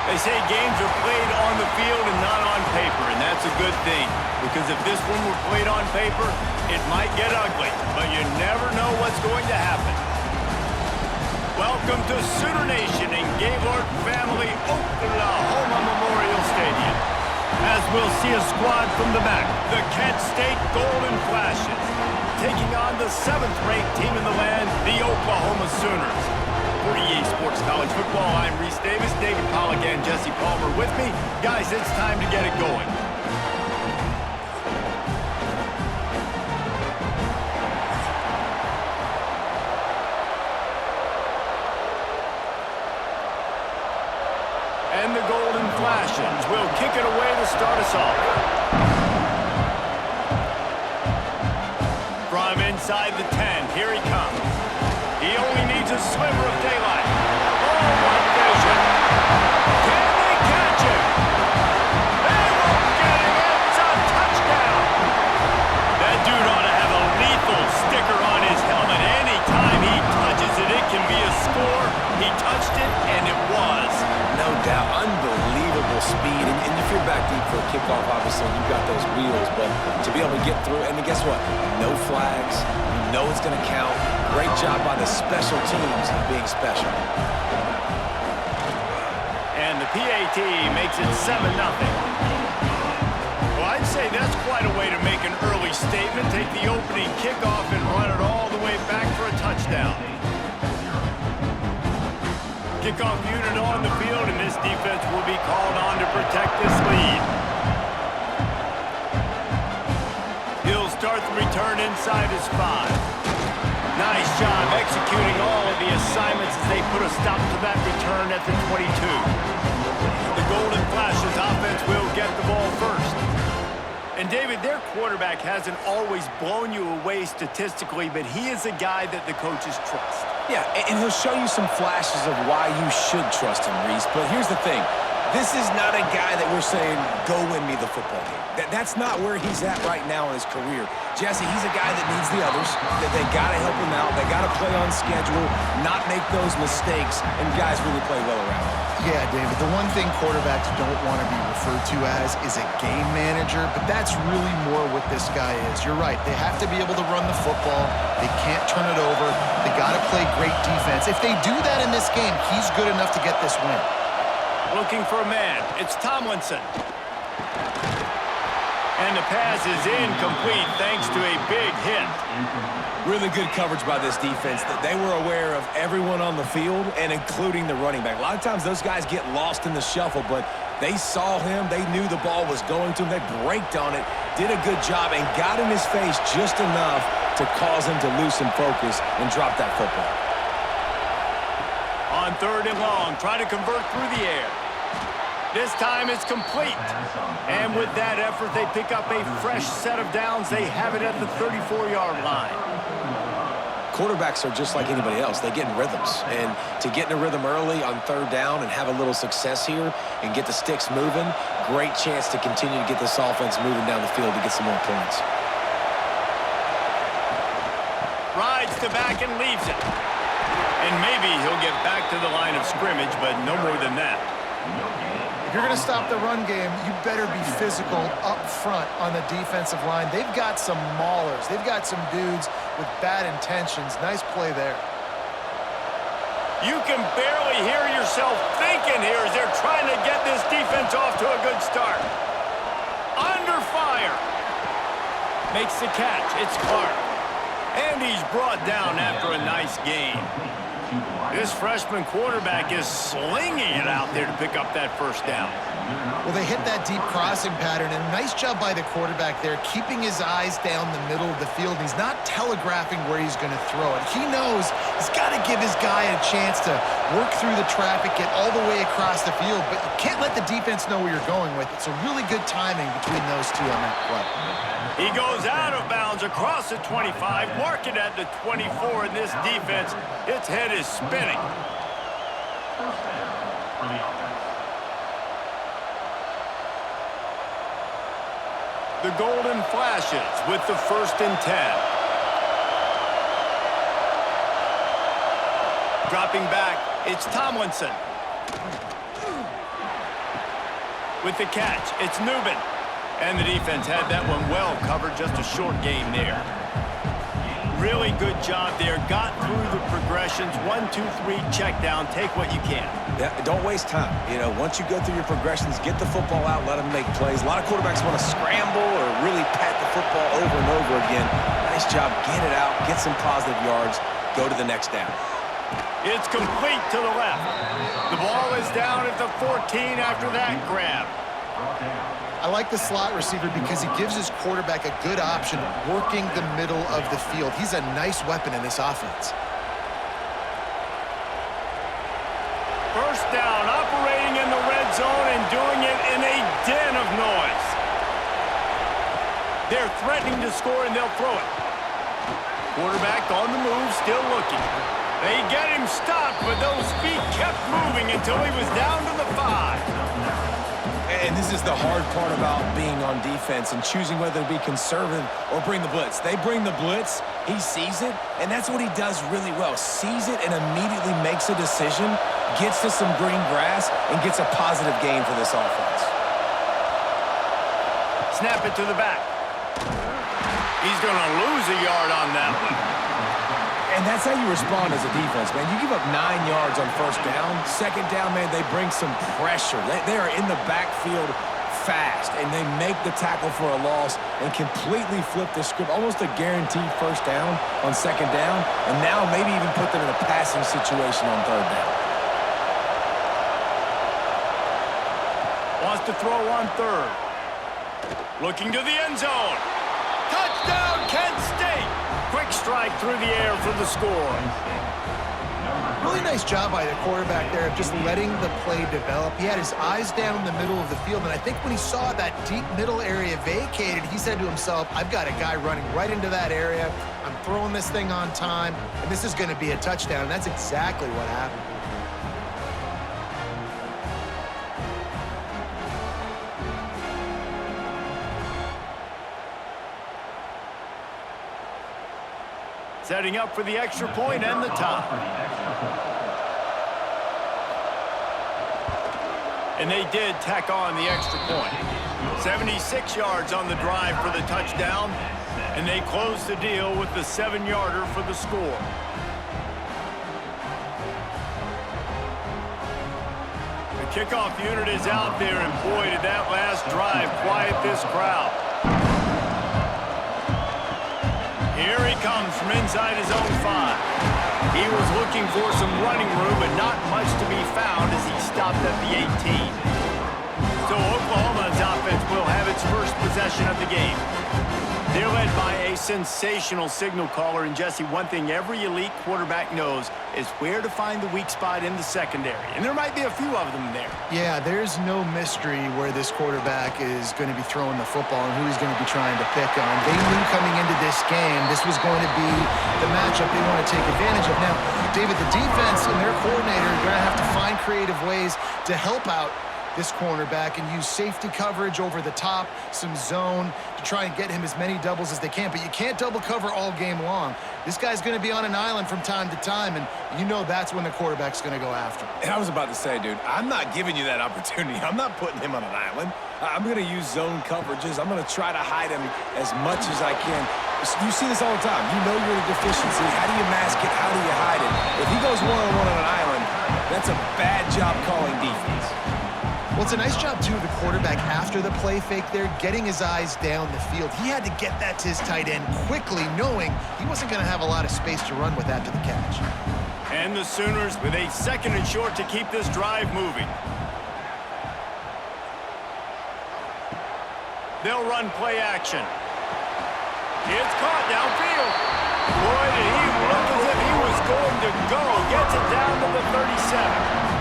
They say games are played on the field and not on paper, and that's a good thing. Because if this one were played on paper, it might get ugly, but you never know what's going to happen. Welcome to Sooner Nation and Gaylord Family Oklahoma Memorial Stadium. As we'll see a squad from the back, the Kent State Golden Flashes, taking on the 7th-ranked team in the land, the Oklahoma Sooners. For EA Sports College Football, I'm Reese Davis, David Pollack, and Jesse Palmer with me. Guys, it's time to get it going. And the Golden Flashes will kick it away to start us off. From inside the 10, here he comes. He only needs a sliver of daylight. Oh, what vision. Can they catch him? They won't get him. It's a touchdown. That dude ought to have a lethal sticker on his helmet. Anytime he touches it, it can be a score. He touched it, and it was. No doubt. Unbelievable speed. And if you're back deep for a kickoff, obviously, you've got those wheels. But to be able to get through, and guess what? No flags. You know it's going to count. Great job by the special teams being special. And the PAT makes it 7-0. Well, I'd say that's quite a way to make an early statement. Take the opening kickoff and run it all the way back for a touchdown. Kickoff unit on the field, and this defense will be called on to protect this lead. He'll start the return inside his 5. Nice job executing all of the assignments as they put a stop to that return at the 22. The Golden Flashes offense will get the ball first. And David, their quarterback hasn't always blown you away statistically, but he is a guy that the coaches trust. Yeah, and he'll show you some flashes of why you should trust him, Reese. But here's the thing. This is not a guy that we're saying, go win me the football game. That's not where he's at right now in his career. Jesse, he's a guy that needs the others, that they got to help him out. They got to play on schedule, not make those mistakes, and guys really play well around him. Yeah, David, the one thing quarterbacks don't want to be referred to as is a game manager, but that's really more what this guy is. You're right. They have to be able to run the football. They can't turn it over. They got to play great defense. If they do that in this game, he's good enough to get this win. Looking for a man. It's Tomlinson. And the pass is incomplete thanks to a big hit. Really good coverage by this defense. They were aware of everyone on the field and including the running back. A lot of times those guys get lost in the shuffle, but they saw him. They knew the ball was going to him. They braked on it, did a good job, and got in his face just enough to cause him to lose some focus and drop that football. On 3rd and long, try to convert through the air. This time it's complete. And with that effort, they pick up a fresh set of downs. They have it at the 34-yard line. Quarterbacks are just like anybody else. They get in rhythms. And to get in a rhythm early on 3rd down and have a little success here and get the sticks moving, great chance to continue to get this offense moving down the field to get some more points. Rides to back and leaves it. And maybe he'll get back to the line of scrimmage, but no more than that. If you're going to stop the run game, you better be physical up front on the defensive line. They've got some maulers. They've got some dudes with bad intentions. Nice play there. You can barely hear yourself thinking here as they're trying to get this defense off to a good start. Under fire. Makes the catch. It's Clark. And he's brought down after a nice gain. This freshman quarterback is slinging it out there to pick up that 1st down. Well, they hit that deep crossing pattern, and nice job by the quarterback there, keeping his eyes down the middle of the field. He's not telegraphing where he's going to throw it. He knows he's got to give his guy a chance to work through the traffic, get all the way across the field, but you can't let the defense know where you're going with it. So really good timing between those two on that play. He goes out of bounds across the 25, mark it at the 24, and this defense, its head is spinning. The Golden Flashes with the 1st and 10. Dropping back, it's Tomlinson. with the catch. It's Newman. And the defense had that one well covered, just a short game there. Really good job there. Got through the progressions. 1, 2, 3, check down. Take what you can. Yeah, don't waste time. You know, once you go through your progressions, get the football out, let them make plays. A lot of quarterbacks want to scramble or really pat the football over and over again. Nice job. Get it out. Get some positive yards. Go to the next down. It's complete to the left. The ball is down at the 14 after that grab. I like the slot receiver because he gives his quarterback a good option working the middle of the field. He's a nice weapon in this offense. First down, operating in the red zone and doing it in a den of noise. They're threatening to score, and they'll throw it. Quarterback on the move, still looking. They get him stopped, but those feet kept moving until he was down to the 5. And this is the hard part about being on defense and choosing whether to be conservative or bring the blitz. They bring the blitz, he sees it, and that's what he does really well. Sees it and immediately makes a decision, gets to some green grass, and gets a positive gain for this offense. Snap it to the back. He's going to lose a yard on that one. And that's how you respond as a defense, man. You give up 9 yards on first down. Second down, man, they bring some pressure. They are in the backfield fast, and they make the tackle for a loss and completely flip the script. Almost a guaranteed first down on second down, and now maybe even put them in a passing situation on third down. Wants to throw on third. Looking to the end zone. Touchdown, Kent State! Quick strike through the air for the score. Really nice job by the quarterback there of just letting the play develop. He had his eyes down the middle of the field, and I think when he saw that deep middle area vacated, he said to himself, I've got a guy running right into that area. I'm throwing this thing on time, and this is going to be a touchdown, and that's exactly what happened. Setting up for the extra point and the tie. And they did tack on the extra point. 76 yards on the drive for the touchdown, and they close the deal with the 7-yarder for the score. The kickoff unit is out there, and boy, did that last drive quiet this crowd. Here he comes from inside his own 5. He was looking for some running room, but not much to be found as he stopped at the 18. So Oklahoma's offense will have its first possession of the game. They're led by a sensational signal caller, and Jesse, one thing every elite quarterback knows is where to find the weak spot in the secondary, and there might be a few of them there. Yeah, there's no mystery where this quarterback is going to be throwing the football and who he's going to be trying to pick on. They knew coming into this game this was going to be the matchup they want to take advantage of. Now, David, the defense and their coordinator are going to have to find creative ways to help out this cornerback and use safety coverage over the top, some zone to try and get him as many doubles as they can. But you can't double cover all game long. This guy's going to be on an island from time to time, and you know that's when the quarterback's going to go after him. And I was about to say, dude, I'm not giving you that opportunity. I'm not putting him on an island. I'm going to use zone coverages. I'm going to try to hide him as much as I can. You see this all the time. You know you're in a deficiency. How do you mask it? How do you hide it? If he goes one-on-one on an island, that's a bad job calling defense. Well, it's a nice job, too, of the quarterback after the play fake there, getting his eyes down the field. He had to get that to his tight end quickly, knowing he wasn't going to have a lot of space to run with after the catch. And the Sooners with a 2nd and short to keep this drive moving. They'll run play action. It's caught downfield. Boy, did he look as if he was going to go. Gets it down to the 37.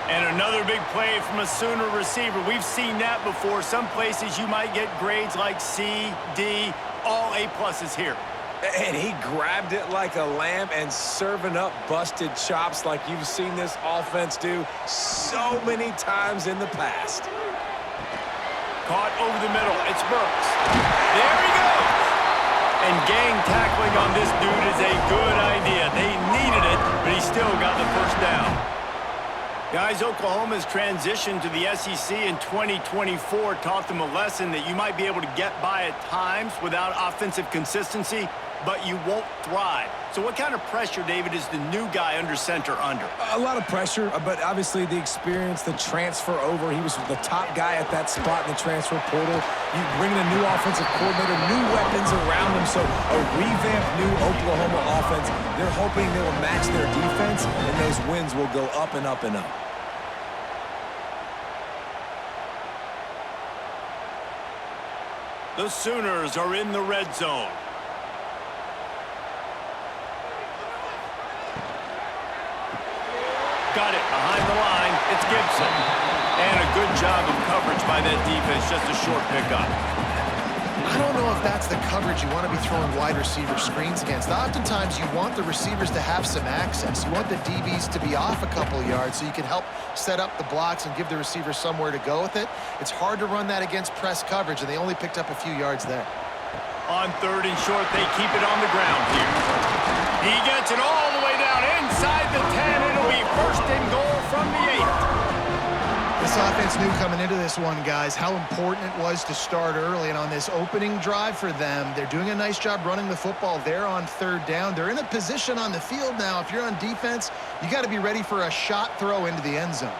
And another big play from a Sooner receiver. We've seen that before. Some places you might get grades like C, D, all A-pluses here. And he grabbed it like a lamb and serving up busted chops like you've seen this offense do so many times in the past. Caught over the middle. It's Burks. There he goes. And gang tackling on this dude is a good idea. They needed it, but he still got the first down. Guys, Oklahoma's transition to the SEC in 2024 taught them a lesson that you might be able to get by at times without offensive consistency, but you won't thrive. So what kind of pressure, David, is the new guy under center under? A lot of pressure, but obviously the experience, the transfer over. He was the top guy at that spot in the transfer portal. You bring in a new offensive coordinator, new weapons around him, so a revamped new Oklahoma offense. They're hoping they will match their defense, and those wins will go up and up and up. The Sooners are in the red zone. Got it behind the line. It's Gibson. And a good job of coverage by that defense. Just a short pickup. I don't know if that's the coverage you want to be throwing wide receiver screens against. Oftentimes, you want the receivers to have some access. You want the DBs to be off a couple yards so you can help set up the blocks and give the receiver somewhere to go with it. It's hard to run that against press coverage, and they only picked up a few yards there. On 3rd and short, they keep it on the ground here. He gets it all the way down inside the 10. It'll be 1st and goal from the 8. This offense knew coming into this one, guys, how important it was to start early. And on this opening drive for them, they're doing a nice job running the football. They're on 3rd down. They're in a position on the field now. If you're on defense, you got to be ready for a shot throw into the end zone.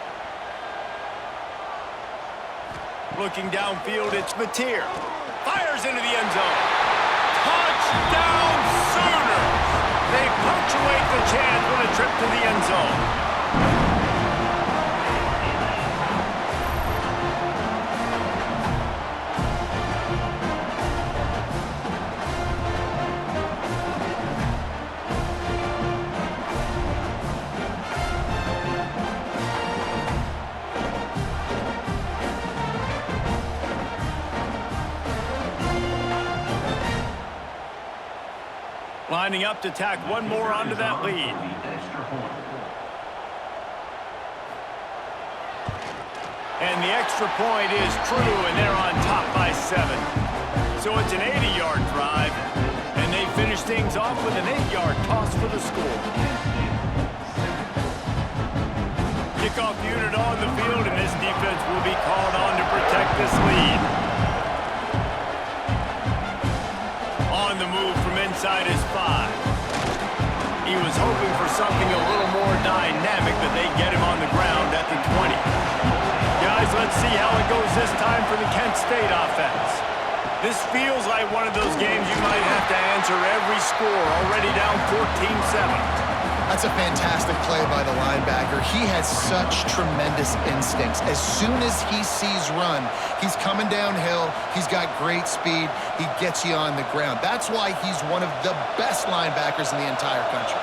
Looking downfield, it's Mateer. Fires into the end zone. Touchdown Sooners! They punctuate the chance with a trip to the end zone. Lining up to tack one more onto that lead. And the extra point is true, and they're on top by 7. So it's an 80-yard drive, and they finish things off with an 8-yard toss for the score. Kickoff unit on the field, and this defense will be called on to protect this lead. On the move from inside his 5. He was hoping for something a little more dynamic, but they get him on the ground at the 20. Guys, let's see how it goes this time for the Kent State offense. This feels like one of those games you might have to answer every score, already down 14-7. That's a fantastic play by the linebacker. He has such tremendous instincts. As soon as he sees run, he's coming downhill. He's got great speed. He gets you on the ground. That's why he's one of the best linebackers in the entire country.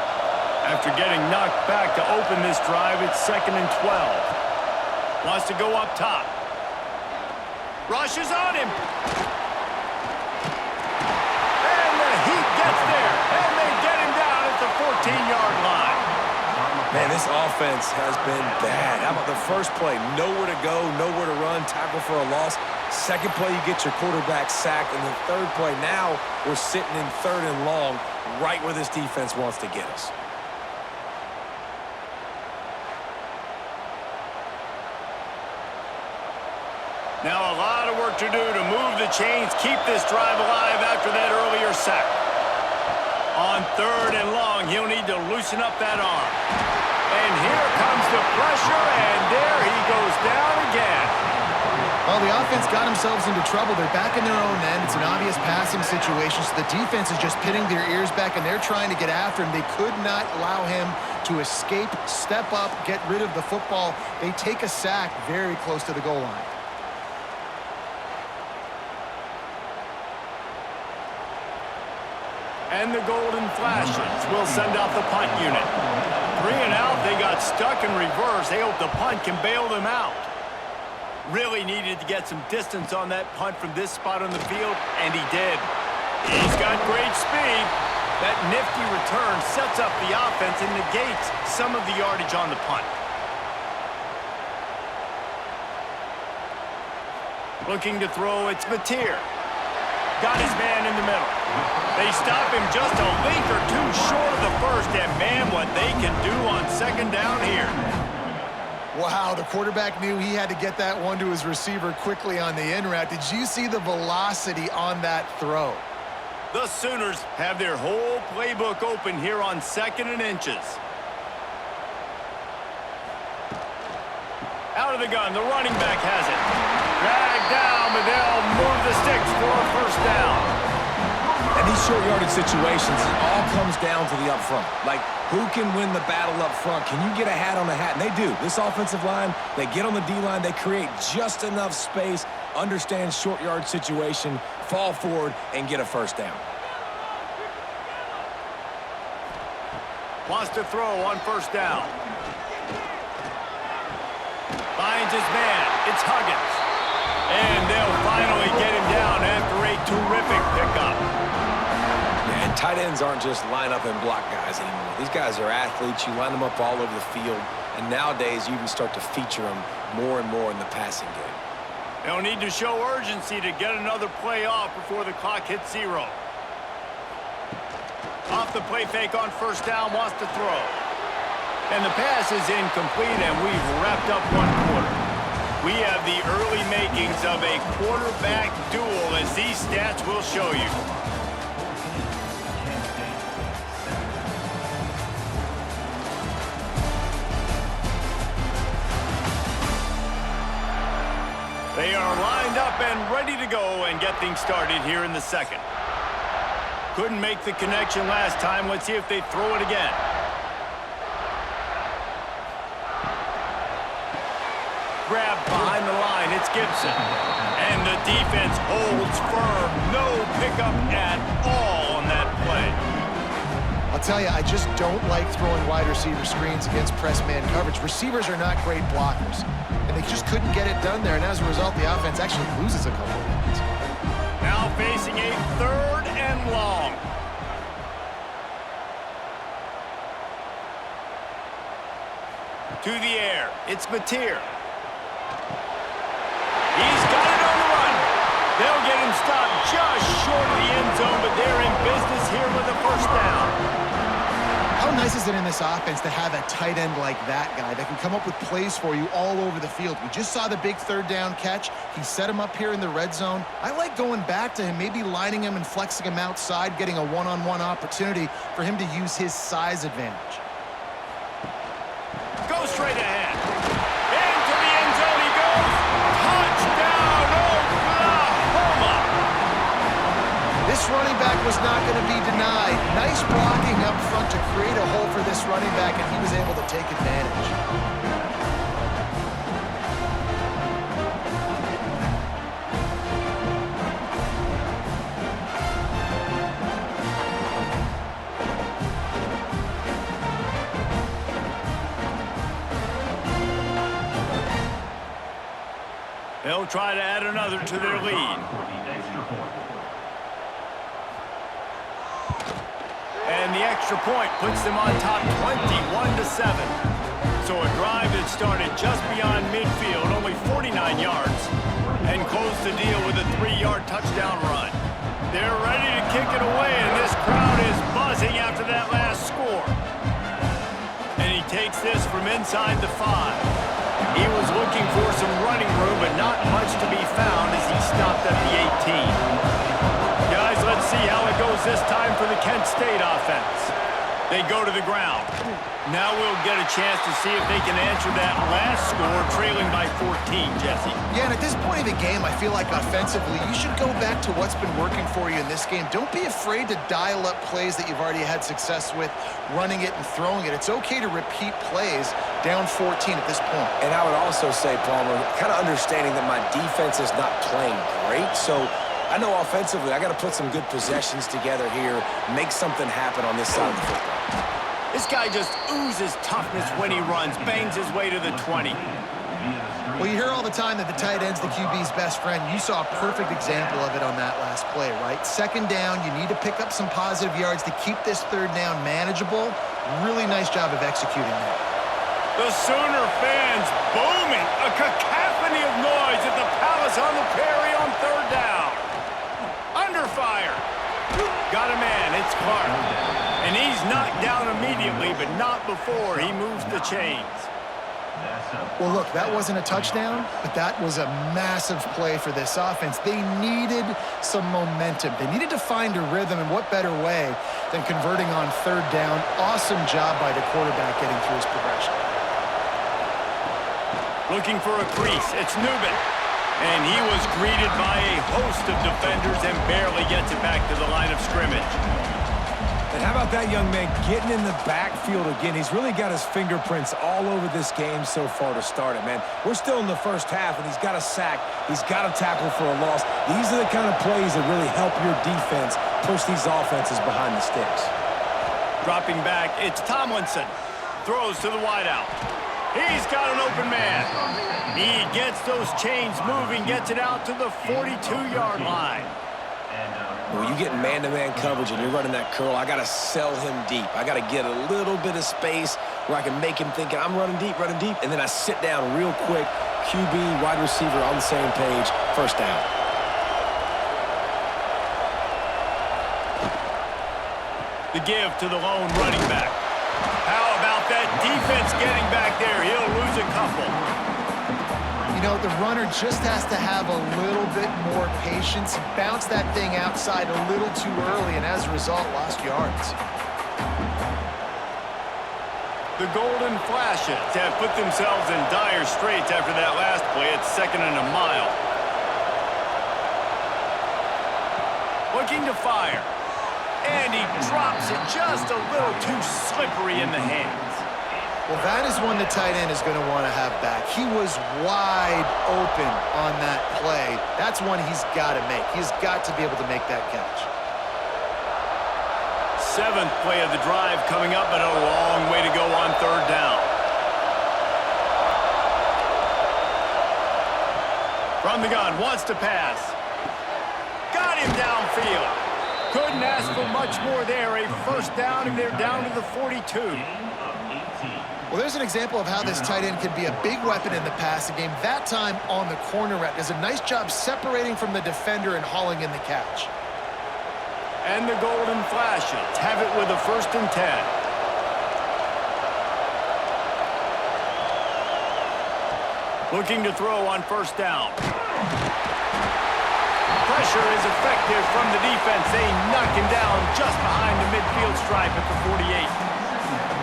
After getting knocked back to open this drive, it's 2nd and 12. Wants to go up top. Rushes on him. And the Heat gets there. And they get him down at the 14-yard line. Man, this offense has been bad. How about the first play? Nowhere to go, nowhere to run, tackle for a loss. Second play, you get your quarterback sacked. And the third play, now we're sitting in 3rd and long, right where this defense wants to get us. Now a lot of work to do to move the chains, keep this drive alive after that earlier sack. On 3rd and long, he'll need to loosen up that arm. And here comes the pressure, and there he goes down again. Well, the offense got themselves into trouble. They're back in their own end. It's an obvious passing situation, so the defense is just pinning their ears back, and they're trying to get after him. They could not allow him to escape, step up, get rid of the football. They take a sack very close to the goal line. And the golden flashes will send out the punt unit. 3 and out, they got stuck in reverse. They hope the punt can bail them out. Really needed to get some distance on that punt from this spot on the field, and he did. He's got great speed. That nifty return sets up the offense and negates some of the yardage on the punt. Looking to throw, it's Mateer. Got his man in the middle. They stop him just a link or two short of the first, and man, what they can do on 2nd down here. Wow, the quarterback knew he had to get that one to his receiver quickly on the in route. Did you see the velocity on that throw? The Sooners have their whole playbook open here on 2nd and inches. Out of the gun, the running back has it. Dragged down, but they'll move the sticks for a first down. And these short yardage situations, it all comes down to the up front. Like, who can win the battle up front? Can you get a hat on a hat? And they do. This offensive line, they get on the D-line, they create just enough space, understand short yard situation, fall forward, and get a first down. Wants to throw on first down. Finds his man. It's Huggins. And they'll finally get him down after a terrific pickup. And tight ends aren't just line up and block guys anymore. These guys are athletes. You line them up all over the field. And nowadays, you even start to feature them more and more in the passing game. They'll need to show urgency to get another play off before the clock hits 0. Off the play fake on first down, wants to throw. And the pass is incomplete, and we've wrapped up 1 quarter. We have the early makings of a quarterback duel, as these stats will show you. They are lined up and ready to go and get things started here in the 2nd. Couldn't make the connection last time. Let's see if they throw it again. Grabbed behind the line. It's Gibson. And the defense holds firm. No pickup at all on that play. I'll tell you, I just don't like throwing wide receiver screens against press man coverage. Receivers are not great blockers, and they just couldn't get it done there. And as a result, the offense actually loses a couple of yards. Now facing a 3rd and long. To the air. It's Mateer. He's got it on the run. They'll get him stopped just short of the end zone, but they're in business here with a first down. How nice is it in this offense to have a tight end like that guy that can come up with plays for you all over the field? We just saw the big 3rd down catch. He set him up here in the red zone. I like going back to him, maybe lining him and flexing him outside, getting a one-on-one opportunity for him to use his size advantage. Go straight ahead. Into the end zone he goes. Touchdown, Oklahoma! This running back was not going to be denied. Nice blocking up front to create a hole for this running back, and he was able to take advantage. They'll try to add another to their lead. And the extra point puts them on top 21-7. So a drive that started just beyond midfield, only 49 yards, and closed the deal with a 3-yard touchdown run. They're ready to kick it away, and this crowd is buzzing after that last score. And he takes this from inside the 5. He was looking for some running room, but not much to be found as he stopped at the 18. Guys, let's see how it goes this time for the Kent State offense. They go to the ground. Now we'll get a chance to see if they can answer that last score, trailing by 14, Jesse. Yeah, and at this point of the game, I feel like offensively, you should go back to what's been working for you in this game. Don't be afraid to dial up plays that you've already had success with, running it and throwing it. It's okay to repeat plays down 14 at this point. And I would also say, Palmer, kind of understanding that my defense is not playing great, so I know offensively I got to put some good possessions together here, make something happen on this side of the football. This guy just oozes toughness when he runs, bangs his way to the 20. Well, you hear all the time that the tight end's the QB's best friend. You saw a perfect example of it on that last play, right? 2nd down, you need to pick up some positive yards to keep this 3rd down manageable. Really nice job of executing that. The Sooner fans booming, a cacophony of noise at the Palace on the Prairie on 3rd down. Under fire. Got a man, it's Clark. And he's knocked down immediately, but not before he moves the chains. Well, look, that wasn't a touchdown, but that was a massive play for this offense. They needed some momentum. They needed to find a rhythm, and what better way than converting on third down. Awesome job by the quarterback getting through his progression. Looking for a crease. It's Newman. And he was greeted by a host of defenders and barely gets it back to the line of scrimmage. And how about that young man getting in the backfield again? He's really got his fingerprints all over this game so far to start it, man. We're still in the first half, and he's got a sack. He's got a tackle for a loss. These are the kind of plays that really help your defense push these offenses behind the sticks. Dropping back, it's Tomlinson. Throws to the wideout. He's got an open man. He gets those chains moving, gets it out to the 42-yard line. When you get man-to-man coverage and you're running that curl, I got to sell him deep. I got to get a little bit of space where I can make him think I'm running deep, and then I sit down real quick. QB, wide receiver on the same page, first down. The give to the lone running back. How about that defense getting back there? He'll lose a couple. You know, the runner just has to have a little bit more patience, bounce that thing outside a little too early, and as a result, lost yards. The Golden Flashes have put themselves in dire straits after that last play. It's 2nd and a mile. Looking to fire. And he drops it just a little too slippery in the hands. Well, that is one the tight end is going to want to have back. He was wide open on that play. That's one he's got to make. He's got to be able to make that catch. 7th play of the drive coming up, but a long way to go on third down. From the gun, wants to pass. Got him downfield. Couldn't ask for much more there. A first down, and they're down to the 42. Well, there's an example of how this tight end can be a big weapon in the passing game. That time on the corner route does a nice job separating from the defender and hauling in the catch. And the Golden Flashes have it with a 1st and 10. Looking to throw on first down. Pressure is effective from the defense. They knock him down just behind the midfield stripe at the 48.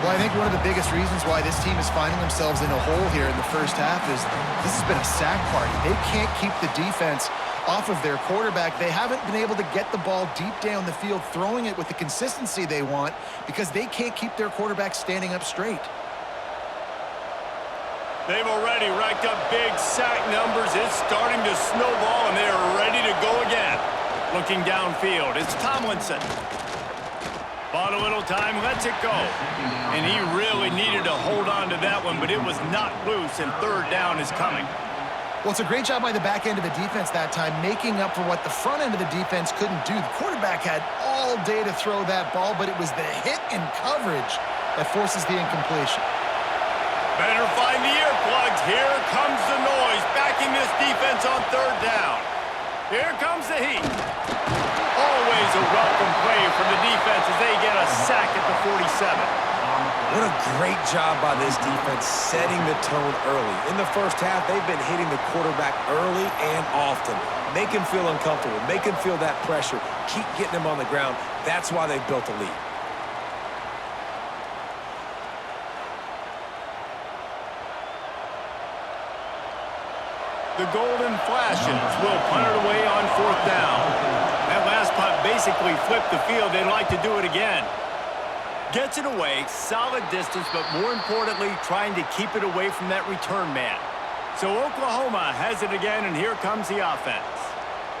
Well, I think one of the biggest reasons why this team is finding themselves in a hole here in the first half is this has been a sack party. They can't keep the defense off of their quarterback. They haven't been able to get the ball deep down the field, throwing it with the consistency they want because they can't keep their quarterback standing up straight. They've already racked up big sack numbers. It's starting to snowball, and they are ready to go again. Looking downfield, it's Tomlinson. Bought a little time, lets it go. And he really needed to hold on to that one, but it was not loose, and third down is coming. Well, it's a great job by the back end of the defense that time, making up for what the front end of the defense couldn't do. The quarterback had all day to throw that ball, but it was the hit and coverage that forces the incompletion. Better find the earplugs. Here comes the noise, backing this defense on third down. Here comes the heat. Always a welcome play from the defense as they get a sack at the 47. What a great job by this defense setting the tone early. In the first half, they've been hitting the quarterback early and often. Make him feel uncomfortable. Make him feel that pressure. Keep getting him on the ground. That's why they've built a lead. The Golden Flashes will punt it away on fourth down. That last punt basically flipped the field. They'd like to do it again. Gets it away, solid distance, but more importantly, trying to keep it away from that return man. So Oklahoma has it again, and here comes the offense.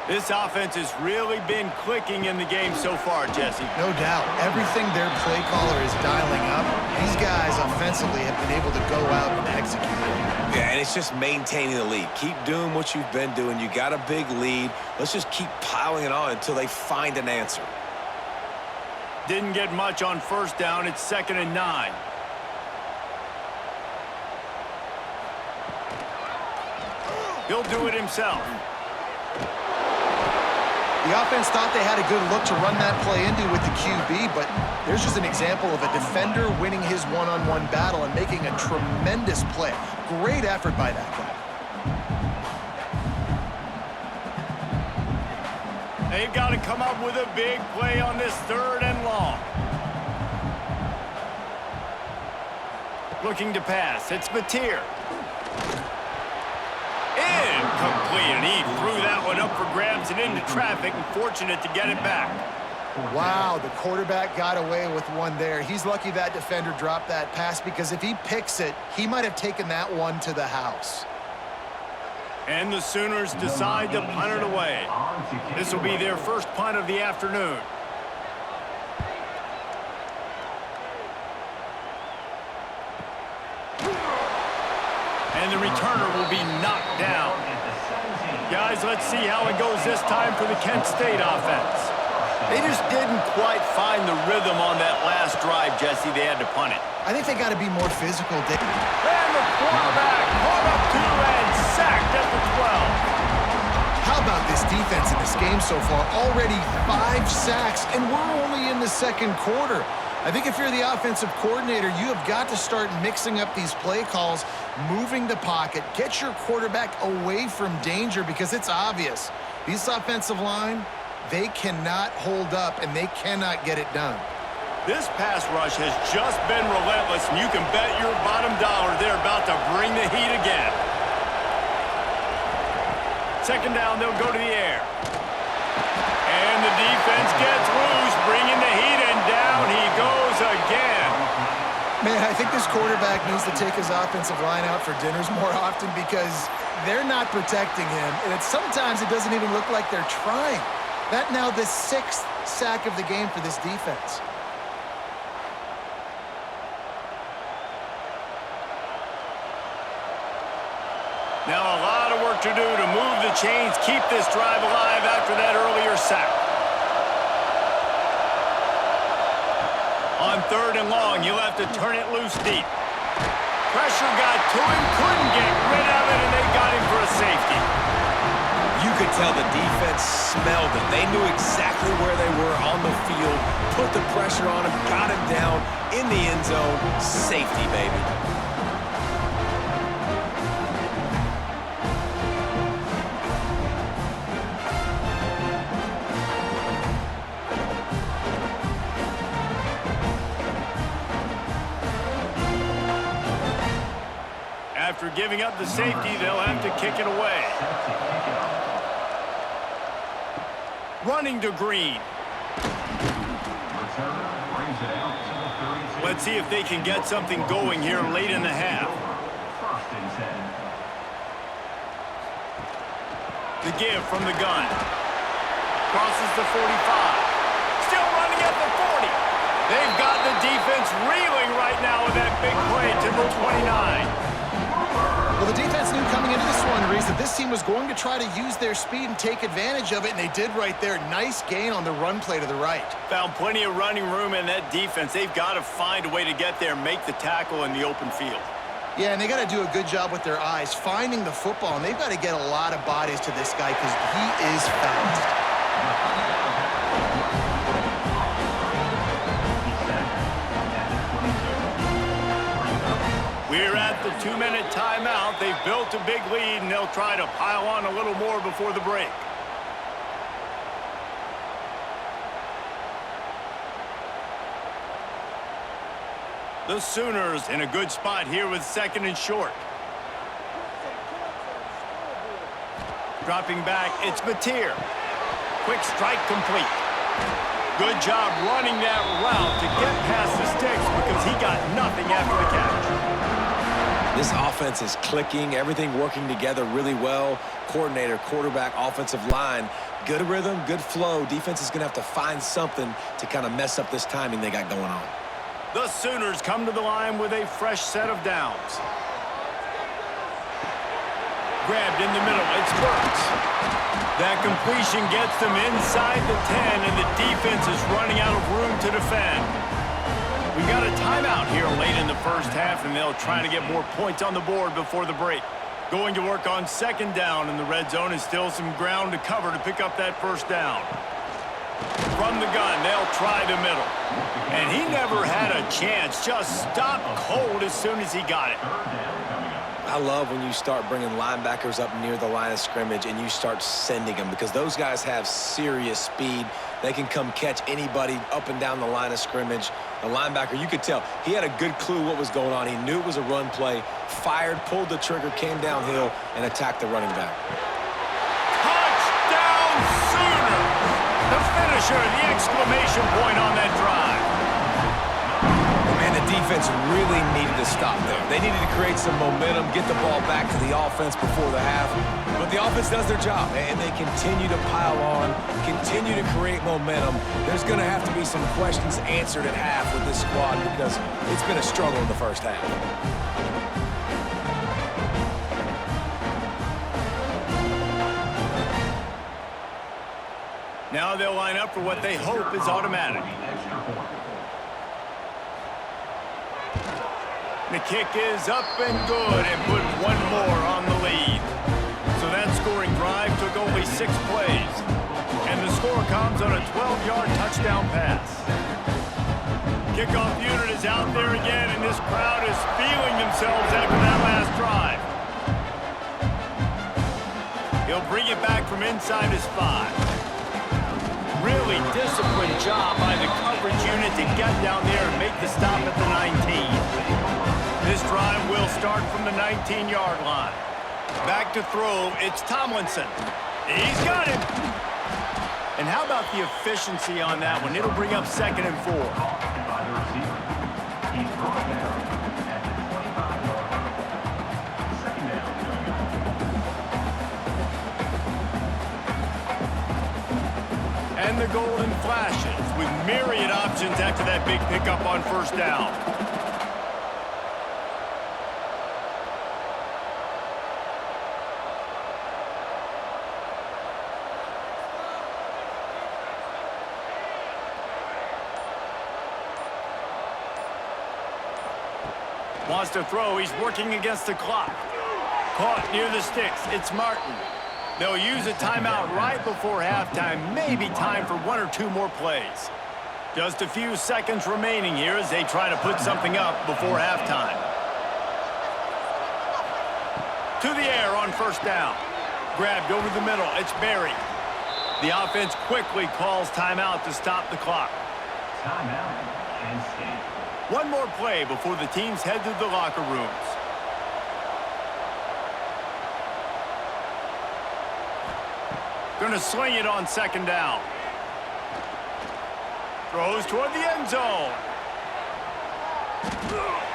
This offense has really been clicking in the game so far, Jesse. No doubt. Everything their play caller is dialing up, these guys offensively have been able to go out and execute. Yeah, and it's just maintaining the lead. Keep doing what you've been doing. You got a big lead. Let's just keep piling it on until they find an answer. Didn't get much on first down. It's 2nd and 9. He'll do it himself. The offense thought they had a good look to run that play into with the QB, but there's just an example of a defender winning his one-on-one battle and making a tremendous play. Great effort by that guy. They've got to come up with a big play on this 3rd and long. Looking to pass. It's Mateer. Incomplete, and he threw that one up for grabs and into traffic, and fortunate to get it back. Wow, the quarterback got away with one there. He's lucky that defender dropped that pass, because if he picks it, he might have taken that one to the house. And the Sooners decide to punt it away. This will be their first punt of the afternoon. And the returner will be knocked down. Guys, let's see how it goes this time for the Kent State offense. They just didn't quite find the rhythm on that last drive, Jesse. They had to punt it. I think they got to be more physical. And the quarterback caught up to and sacked at the 12. How about this defense in this game so far? Already 5 sacks, and we're only in the 2nd quarter. I think if you're the offensive coordinator, you have got to start mixing up these play calls, moving the pocket, get your quarterback away from danger, because it's obvious. This offensive line, they cannot hold up, and they cannot get it done. This pass rush has just been relentless, and you can bet your bottom dollar they're about to bring the heat again. 2nd down, they'll go to the air. And the defense gets loose, bringing the heat, and down he goes again. Man, I think this quarterback needs to take his offensive line out for dinners more often, because they're not protecting him, and sometimes it doesn't even look like they're trying. That now the 6th sack of the game for this defense. Now a lot of work to do to move the chains, keep this drive alive after that earlier sack. On 3rd and long, you'll have to turn it loose deep. Pressure got to him, couldn't get rid of it, and they got him for a safety. You could tell the defense smelled it. They knew exactly where they were on the field, put the pressure on him, got him down in the end zone. Safety, baby. After giving up the safety, they'll have to kick it away. Running to Green. Let's see if they can get something going here late in the half. The give from the gun. Crosses the 45. Still running at the 40. They've got the defense reeling right now with that big play to the 29. Well, the defense knew coming into this one, Reese, that this team was going to try to use their speed and take advantage of it, and they did right there. Nice gain on the run play to the right. Found plenty of running room in that defense. They've got to find a way to get there and make the tackle in the open field. Yeah, and they got to do a good job with their eyes, finding the football, and they've got to get a lot of bodies to this guy because he is fast. We're at the 2-minute timeout. They've built a big lead, and they'll try to pile on a little more before the break. The Sooners in a good spot here with 2nd and short. Dropping back, it's Mateer. Quick strike complete. Good job running that route to get past the Stix because he got nothing after the catch. This offense is clicking, everything working together really well. Coordinator, quarterback, offensive line, good rhythm, good flow. Defense is going to have to find something to kind of mess up this timing they got going on. The Sooners come to the line with a fresh set of downs. Grabbed in the middle, it's Burks. That completion gets them inside the 10, and the defense is running out of room to defend. We've got a timeout here late in the first half, and they'll try to get more points on the board before the break. Going to work on second down in the red zone, and still some ground to cover to pick up that first down. From the gun, they'll try the middle. And he never had a chance, just stopped cold as soon as he got it. I love when you start bringing linebackers up near the line of scrimmage and you start sending them, because those guys have serious speed. They can come catch anybody up and down the line of scrimmage. The linebacker, you could tell, he had a good clue what was going on. He knew it was a run play, fired, pulled the trigger, came downhill, and attacked the running back. Touchdown Sooners! The finisher, the exclamation point on that drive. Man, the defense really needed to stop there. They needed to create some momentum, get the ball back to the offense before the half. But the offense does their job, and they continue to pile on, continue to create momentum. There's going to have to be some questions answered at half with this squad, because it's been a struggle in the first half. Now they'll line up for what they hope is automatic. The kick is up and good, and put one more on the lead. So that scoring drive took only 6 plays. And the score comes on a 12-yard touchdown pass. Kickoff unit is out there again, and this crowd is feeling themselves after that last drive. He'll bring it back from inside his 5. Really disciplined job by the coverage unit to get down there and make the stop at the 19. This drive will start from the 19-yard line. Back to throw, it's Tomlinson. He's got him. And how about the efficiency on that one? It'll bring up 2nd and 4. And the golden flashes with myriad options after that big pickup on first down. Wants to throw. He's working against the clock. Caught near the sticks. It's Martin. They'll use a timeout right before halftime. Maybe time for 1 or 2 more plays. Just a few seconds remaining here as they try to put something up before halftime. To the air on first down. Grabbed over the middle. It's Berry. The offense quickly calls timeout to stop the clock. Timeout. Penn State. One more play before the teams head to the locker rooms. Gonna sling it on second down. Throws toward the end zone.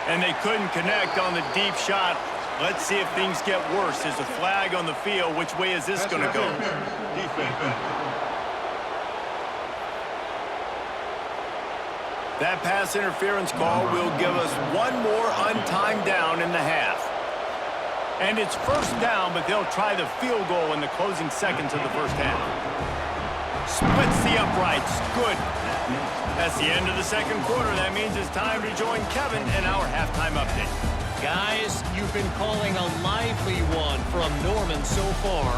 And they couldn't connect on the deep shot. Let's see if things get worse. There's a flag on the field. Which way is this gonna go? That pass interference call will give us one more untimed down in the half. And it's first down, but they'll try the field goal in the closing seconds of the first half. Splits the uprights. Good. That's the end of the second quarter. That means it's time to join Kevin in our halftime update. Guys, you've been calling a lively one from Norman so far.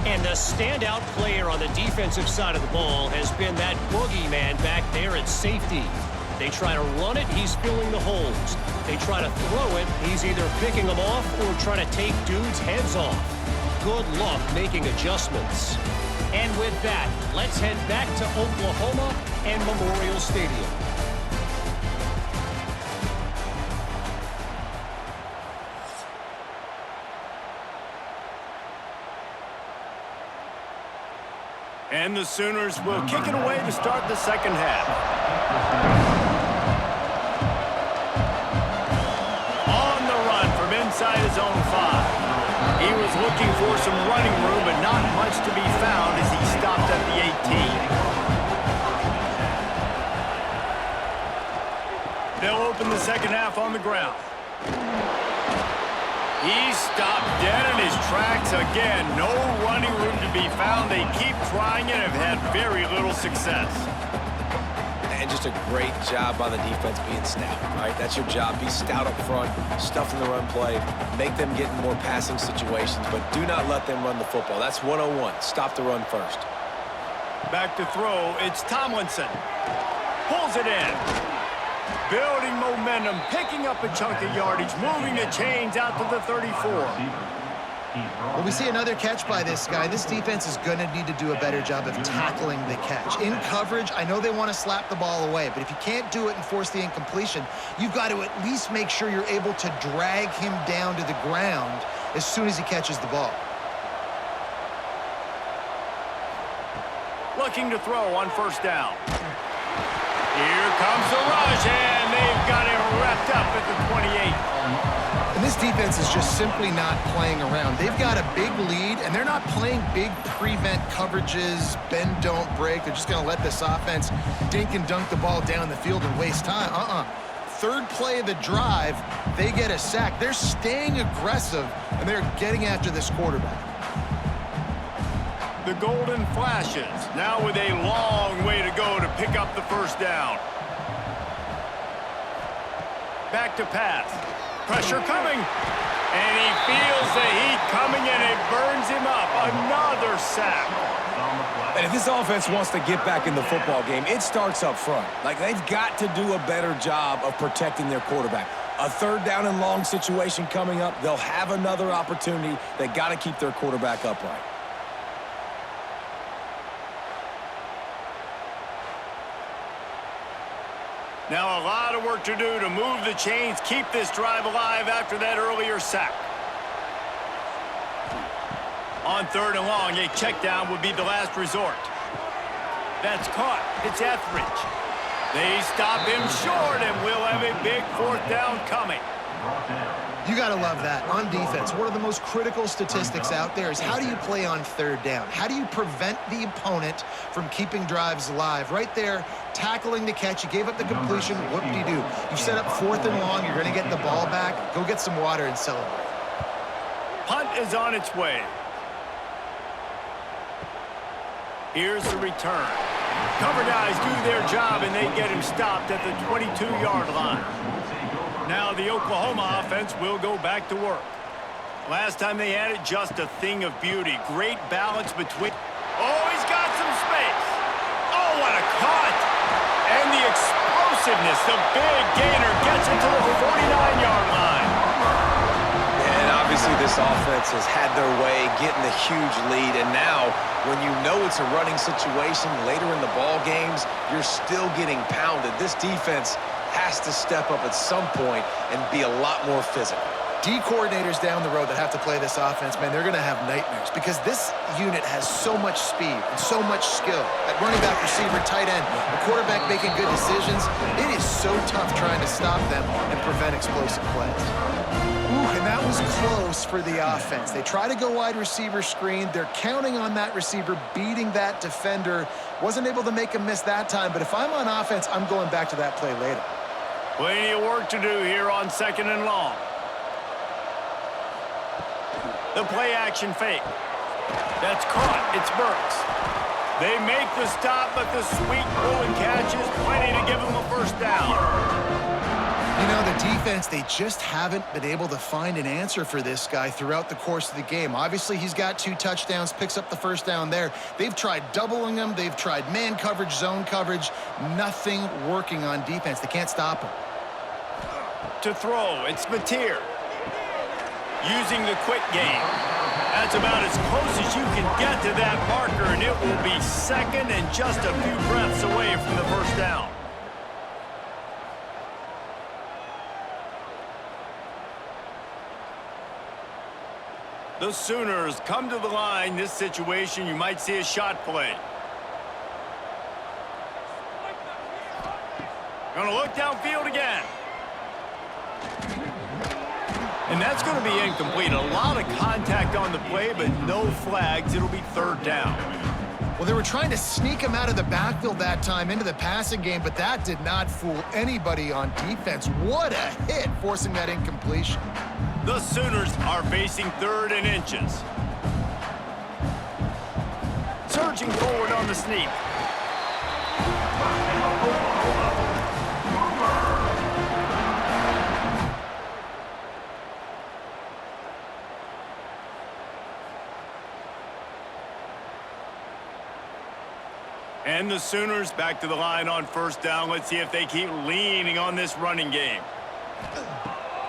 And the standout player on the defensive side of the ball has been that boogeyman back there at safety. They try to run it, he's filling the holes. They try to throw it, he's either picking them off or trying to take dudes' heads off. Good luck making adjustments. And with that, let's head back to Oklahoma and Memorial Stadium. And the Sooners will kick it away to start the second half. On the run from inside his own 5. He was looking for some running room, but not much to be found as he stopped at the 18. They'll open the second half on the ground. He stopped dead in his tracks again. No running room to be found. They keep trying it and have had very little success. And just a great job by the defense being stout, right? That's your job. Be stout up front, stuff in the run play, make them get in more passing situations, but do not let them run the football. That's 101. Stop the run first. Back to throw, it's Tomlinson. Pulls it in. Building momentum, picking up a chunk of yardage, moving the chains out to the 34. Well, we see another catch by this guy. This defense is going to need to do a better job of tackling the catch. In coverage, I know they want to slap the ball away, but if you can't do it and force the incompletion, you've got to at least make sure you're able to drag him down to the ground as soon as he catches the ball. Looking to throw on first down. Here comes the rush, and they've got him wrapped up at the 28. And this defense is just simply not playing around. They've got a big lead, and they're not playing big prevent coverages, bend, don't break. They're just going to let this offense dink and dunk the ball down the field and waste time. Third play of the drive, they get a sack. They're staying aggressive, and they're getting after this quarterback. The golden flashes, now with a long way to go to pick up the first down. Back to pass. Pressure coming. And he feels the heat coming, and it burns him up. Another sack. And if this offense wants to get back in the football game, it starts up front. Like, they've got to do a better job of protecting their quarterback. A third down and long situation coming up, they'll have another opportunity. They got to keep their quarterback upright. Now a lot of work to do to move the chains, keep this drive alive after that earlier sack. On third and long, a check down would be the last resort. That's caught. It's Etheridge. They stop him short, and we'll have a big fourth down coming. You got to love that. On defense, one of the most critical statistics out there is how do you play on third down? How do you prevent the opponent from keeping drives alive? Right there, tackling the catch. You gave up the completion. Whoop-de-doo. You set up fourth and long. You're going to get the ball back. Go get some water and celebrate. Punt is on its way. Here's the return. Cover guys do their job, and they get him stopped at the 22-yard line. Now the Oklahoma offense will go back to work. Last time they had it, just a thing of beauty. Great balance between... Oh, he's got some space. Oh, what a cut. And the explosiveness, the big gainer gets it to the 49-yard line. And obviously this offense has had their way, getting the huge lead. And now, when you know it's a running situation later in the ball games, you're still getting pounded. This defense has to step up at some point and be a lot more physical. D coordinators down the road that have to play this offense, man, they're going to have nightmares because this unit has so much speed and so much skill. At running back, receiver, tight end, the quarterback making good decisions. It is so tough trying to stop them and prevent explosive plays. Ooh, and that was close for the offense. They try to go wide receiver screen. They're counting on that receiver beating that defender. Wasn't able to make him miss that time, but if I'm on offense, I'm going back to that play later. Plenty of work to do here on second and long. The play action fake. That's caught. It's Burks. They make the stop, but the sweet pulling catch is plenty to give them a first down. You know, the defense, they just haven't been able to find an answer for this guy throughout the course of the game. Obviously, he's got 2 touchdowns, picks up the first down there. They've tried doubling him. They've tried man coverage, zone coverage. Nothing working on defense. They can't stop him. To throw, it's Mateer. Using the quick game. That's about as close as you can get to that marker, and it will be second and just a few breaths away from the first down. The Sooners come to the line. This situation, you might see a shot play. Gonna look downfield again. And that's going to be incomplete. A lot of contact on the play, but no flags. It'll be third down. Well, they were trying to sneak him out of the backfield that time into the passing game, but that did not fool anybody on defense. What a hit, forcing that incompletion. The Sooners are facing third and inches. Surging forward on the sneak. And the Sooners back to the line on first down. Let's see if they keep leaning on this running game.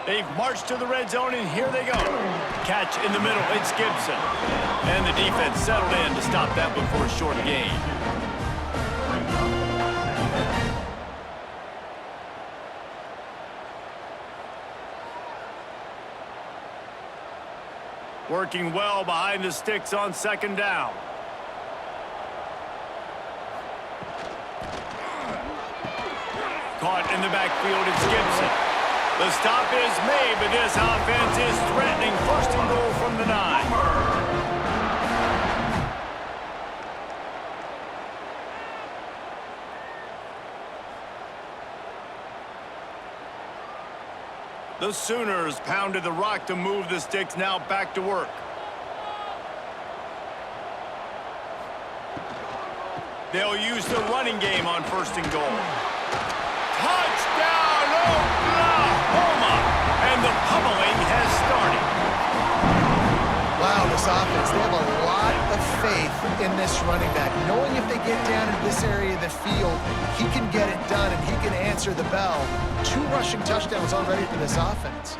They've marched to the red zone, and here they go. Catch in the middle. It's Gibson. And the defense settled in to stop that before a short gain. Working well behind the sticks on second down. Caught in the backfield, it's Gibson. The stop is made, but this offense is threatening. First and goal from the 9. The Sooners pounded the rock to move the sticks, now back to work. They'll use the running game on first and goal. Touchdown, Oklahoma! And the pummeling has started. Wow, this offense, they have a lot of faith in this running back. Knowing if they get down in this area of the field, he can get it done and he can answer the bell. 2 rushing touchdowns already for this offense.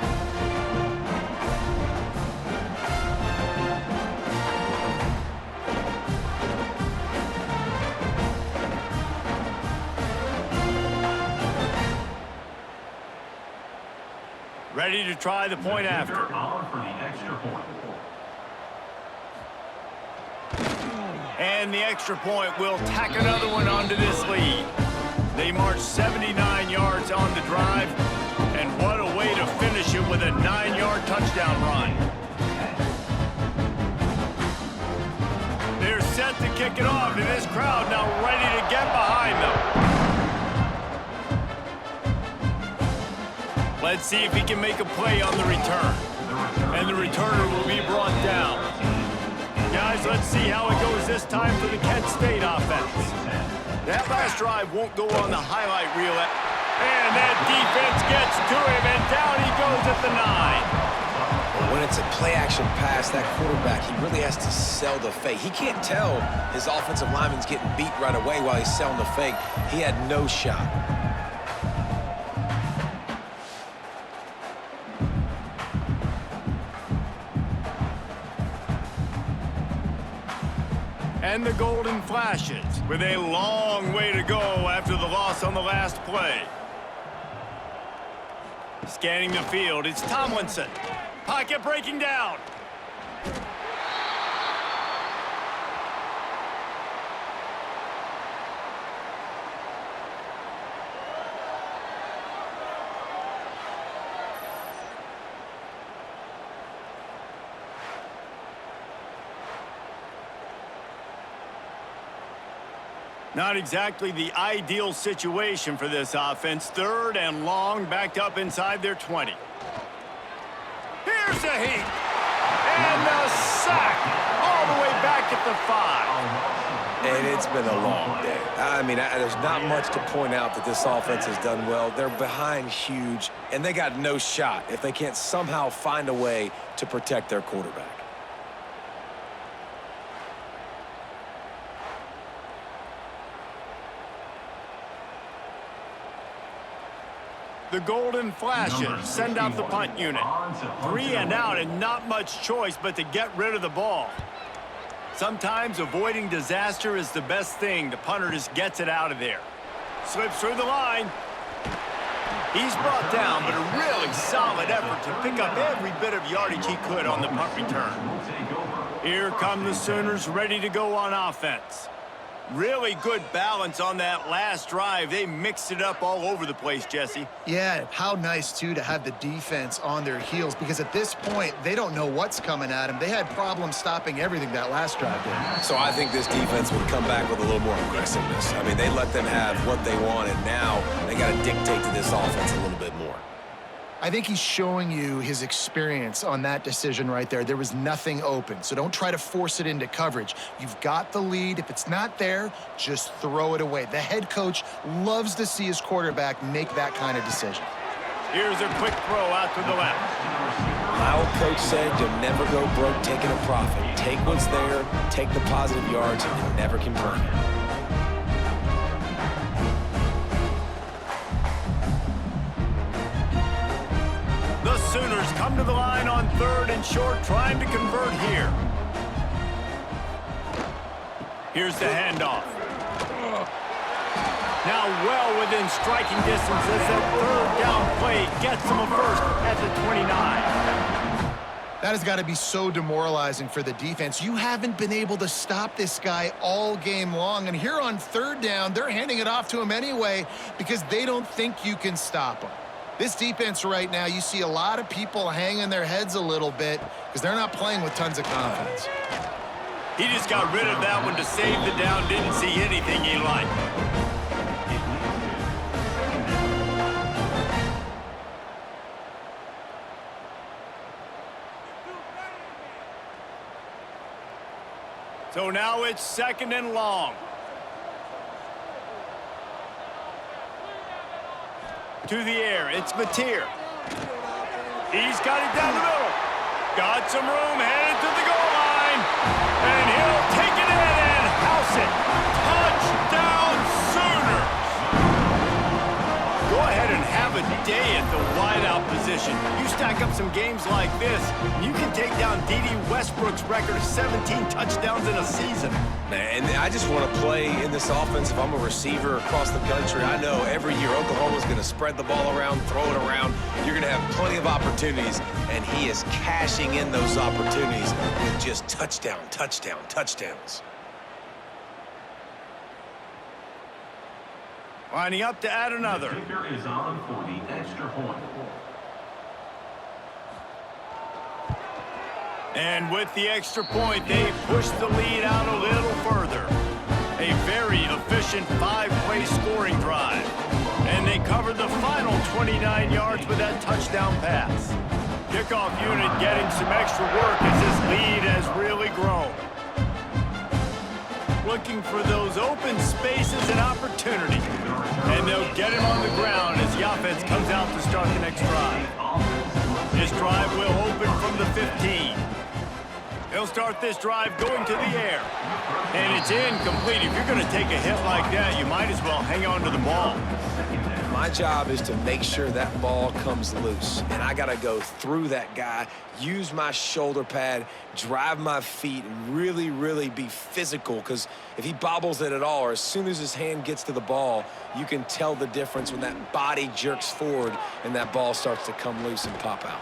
Ready to try the point after. And the extra point will tack another one onto this lead. They march 79 yards on the drive, and what a way to finish it with a 9-yard touchdown run. They're set to kick it off, and this crowd now ready to get behind them. Let's see if he can make a play on the return. And the returner will be brought down. Guys, let's see how it goes this time for the Kent State offense. That last drive won't go on the highlight reel. And that defense gets to him, and down he goes at the 9. Well, when it's a play-action pass, that quarterback, he really has to sell the fake. He can't tell his offensive lineman's getting beat right away while he's selling the fake. He had no shot. And the Golden Flashes with a long way to go after the loss on the last play. Scanning the field, it's Tomlinson. Pocket breaking down. Not exactly the ideal situation for this offense. 3rd and long, backed up inside their 20. Here's a heat. And the sack all the way back at the 5. And it's been a long day. I mean, there's not much to point out that this offense has done well. They're behind huge, and they got no shot if they can't somehow find a way to protect their quarterback. The Golden Flashes send out the punt unit. 3 and out, and not much choice but to get rid of the ball. Sometimes avoiding disaster is the best thing. The punter just gets it out of there. Slips through the line. He's brought down, but a really solid effort to pick up every bit of yardage he could on the punt return. Here come the Sooners ready to go on offense. Really good balance on that last drive. They mixed it up all over the place, Jesse. Yeah, how nice, too, to have the defense on their heels, because at this point, they don't know what's coming at them. They had problems stopping everything that last drive did. So I think this defense would come back with a little more aggressiveness. I mean, they let them have what they want, and now they got to dictate to this offense a little bit more. I think he's showing you his experience on that decision right there. There was nothing open, so don't try to force it into coverage. You've got the lead. If it's not there, just throw it away. The head coach loves to see his quarterback make that kind of decision. Here's a quick throw out to the left. My old coach said you'll never go broke taking a profit. Take what's there, take the positive yards, and never convert it. Sooners come to the line on 3rd and short, trying to convert here. Here's the handoff. Now well within striking distance as that 3rd down play gets them a first at the 29. That has got to be so demoralizing for the defense. You haven't been able to stop this guy all game long. And here on 3rd down, they're handing it off to him anyway because they don't think you can stop him. This defense right now, you see a lot of people hanging their heads a little bit because they're not playing with tons of confidence. He just got rid of that one to save the down. Didn't see anything he liked. So now it's 2nd and long. To the air, it's Mateer. He's got it down the middle. Got some room, headed to the goal line. And he'll take it in and house it. Touchdown, Sooners! Go ahead and have a day at the wideout position. You stack up some games like this, and you can take down D.D. Westbrook's record of 17 touchdowns in a season. Man, I just want to play in this offense. If I'm a receiver across the country, I know every year Oklahoma's going to spread the ball around, throw it around. You're going to have plenty of opportunities, and he is cashing in those opportunities with just touchdowns. Lining up to add another. The kicker is on for the extra point. And with the extra point, they push the lead out a little further. A very efficient 5-play scoring drive. And they covered the final 29 yards with that touchdown pass. Kickoff unit getting some extra work as this lead has really grown. Looking for those open spaces and opportunity. And they'll get him on the ground as the offense comes out to start the next drive. This drive will open from the 15. They'll start this drive going to the air. And it's incomplete. If you're going to take a hit like that, you might as well hang on to the ball. My job is to make sure that ball comes loose, and I got to go through that guy, use my shoulder pad, drive my feet, and really be physical, because if he bobbles it at all, or as soon as his hand gets to the ball, you can tell the difference when that body jerks forward and that ball starts to come loose and pop out.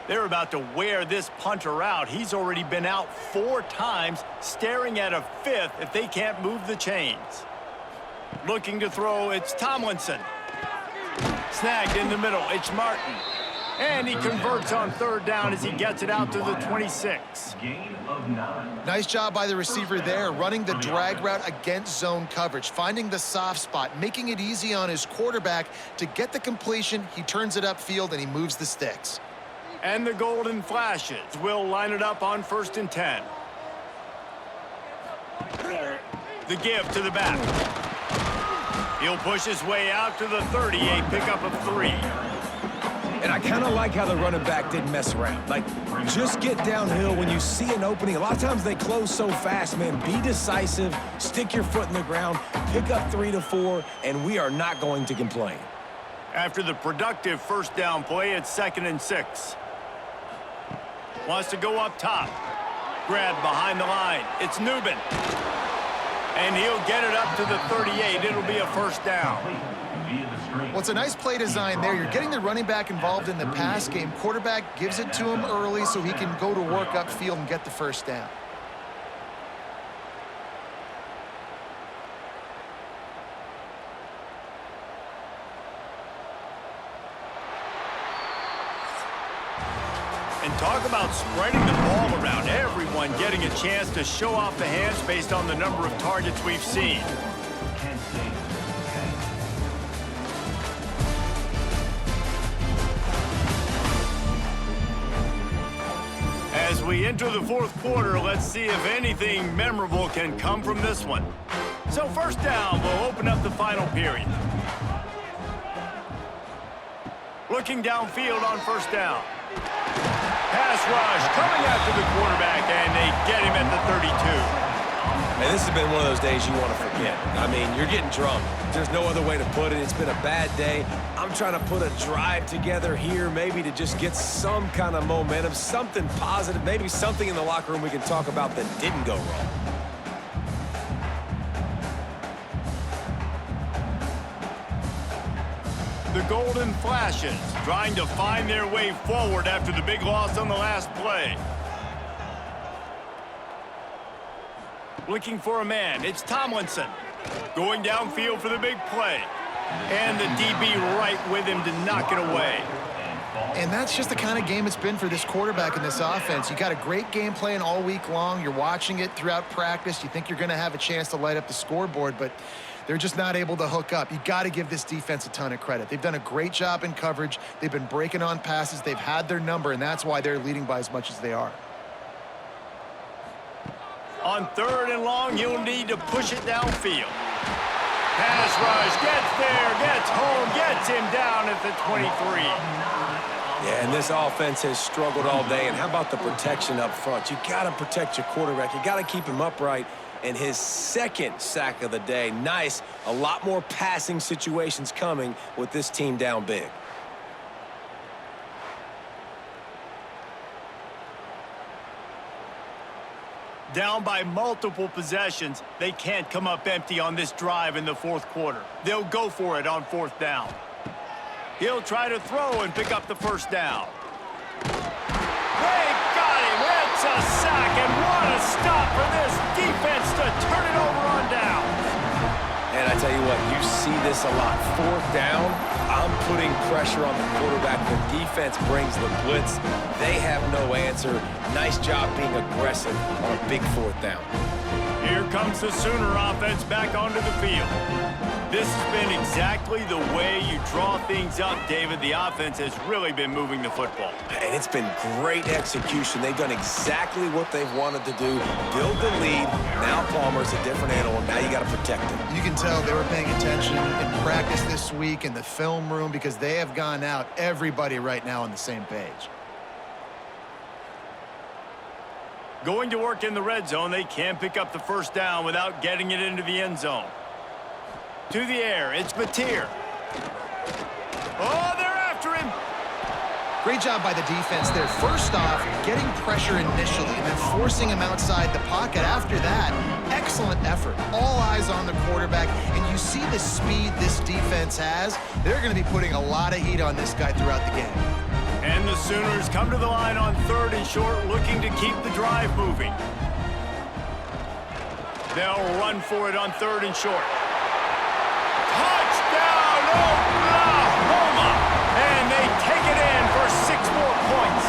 They're about to wear this punter out. He's already been out 4 times, staring at a 5th if they can't move the chains. Looking to throw, it's Tomlinson. Snagged in the middle, it's Martin. And he converts on 3rd down as he gets it out to the 26. Gain of 9. Nice job by the receiver there, running the drag route against zone coverage, finding the soft spot, making it easy on his quarterback to get the completion. He turns it upfield and he moves the sticks. And the golden flashes will line it up on 1st and 10. The give to the back. He'll push his way out to the 30, a pickup of 3. And I kind of like how the running back didn't mess around. Like, just get downhill when you see an opening. A lot of times they close so fast, man. Be decisive, stick your foot in the ground, pick up 3 to 4, and we are not going to complain. After the productive 1st down play, it's 2nd and 6. Wants to go up top. Grab behind the line. It's Newman. And he'll get it up to the 38. It'll be a 1st down. Well, it's a nice play design there. You're getting the running back involved in the pass game. Quarterback gives it to him early so he can go to work upfield and get the 1st down. And talk about spreading the ball around. Everyone getting a chance to show off the hands based on the number of targets we've seen. As we enter the 4th quarter, let's see if anything memorable can come from this one. So 1st down will open up the final period. Looking downfield on first down. Pass rush coming after the quarterback, and they get him at the 32. And this has been one of those days you want to forget. I mean, you're getting drunk. There's no other way to put it. It's been a bad day. I'm trying to put a drive together here, maybe to just get some kind of momentum, something positive, maybe something in the locker room we can talk about that didn't go wrong. The Golden Flashes trying to find their way forward after the big loss on the last play. Looking for a man, it's Tomlinson. Going downfield for the big play. And the DB right with him to knock it away. And that's just the kind of game it's been for this quarterback in this offense. You got a great game plan all week long. You're watching it throughout practice. You think you're going to have a chance to light up the scoreboard, but they're just not able to hook up. You got to give this defense a ton of credit. They've done a great job in coverage. They've been breaking on passes. They've had their number, and that's why they're leading by as much as they are. On 3rd and long, he'll need to push it downfield. Pass rush, gets there, gets home, gets him down at the 23. Yeah, and this offense has struggled all day. And how about the protection up front? You got to protect your quarterback. You got to keep him upright. And his 2nd sack of the day. Nice. A lot more passing situations coming with this team down big. Down by multiple possessions, they can't come up empty on this drive in the 4th quarter. They'll go for it on 4th down. He'll try to throw and pick up the 1st down. They got him. It's a sack, and what a stop for this defense to turn it over on down. And I tell you what, you see this a lot. 4th down, I'm putting pressure on the quarterback. The defense brings the blitz. They have no answer. Nice job being aggressive on a big 4th down. Here comes the Sooner offense back onto the field. This has been exactly the way you draw things up, David. The offense has really been moving the football. And it's been great execution. They've done exactly what they've wanted to do. Build the lead. Now Palmer's a different animal. Now you got to protect him. You can tell they were paying attention in practice this week in the film room because they have gone out, everybody right now on the same page. Going to work in the red zone, they can't pick up the 1st down without getting it into the end zone. To the air, it's Mateer. Oh, they're after him. Great job by the defense there. First off, getting pressure initially and then forcing him outside the pocket. After that, excellent effort. All eyes on the quarterback, and you see the speed this defense has. They're going to be putting a lot of heat on this guy throughout the game. And the Sooners come to the line on 3rd and short, looking to keep the drive moving. They'll run for it on 3rd and short. Touchdown, Oklahoma! And they take it in for 6 more points.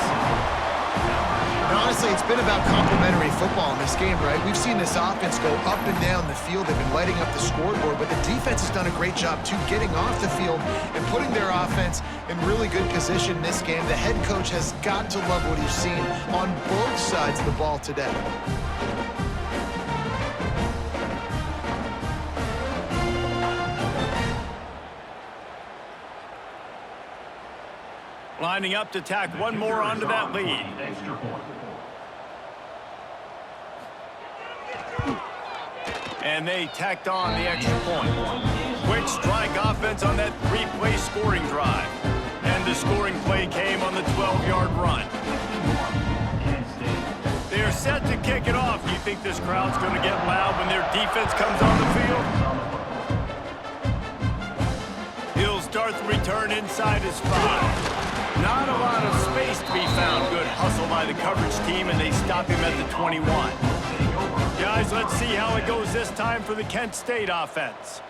And honestly, it's been about complementary football in this game, right? We've seen this offense go up and down the field. They've been lighting up the scoreboard, but the defense has done a great job, too, getting off the field and putting their offense in really good position in this game. The head coach has got to love what he's seen on both sides of the ball today. Lining up to tack one more onto that lead. Extra point. And they tacked on the extra point. Quick strike offense on that 3-play scoring drive. And the scoring play came on the 12-yard run. They're set to kick it off. Do you think this crowd's going to get loud when their defense comes on the field? He'll start the return inside his 5. Not a lot of space to be found. Good hustle by the coverage team, and they stop him at the 21. Guys, let's see how it goes this time for the Kent State offense.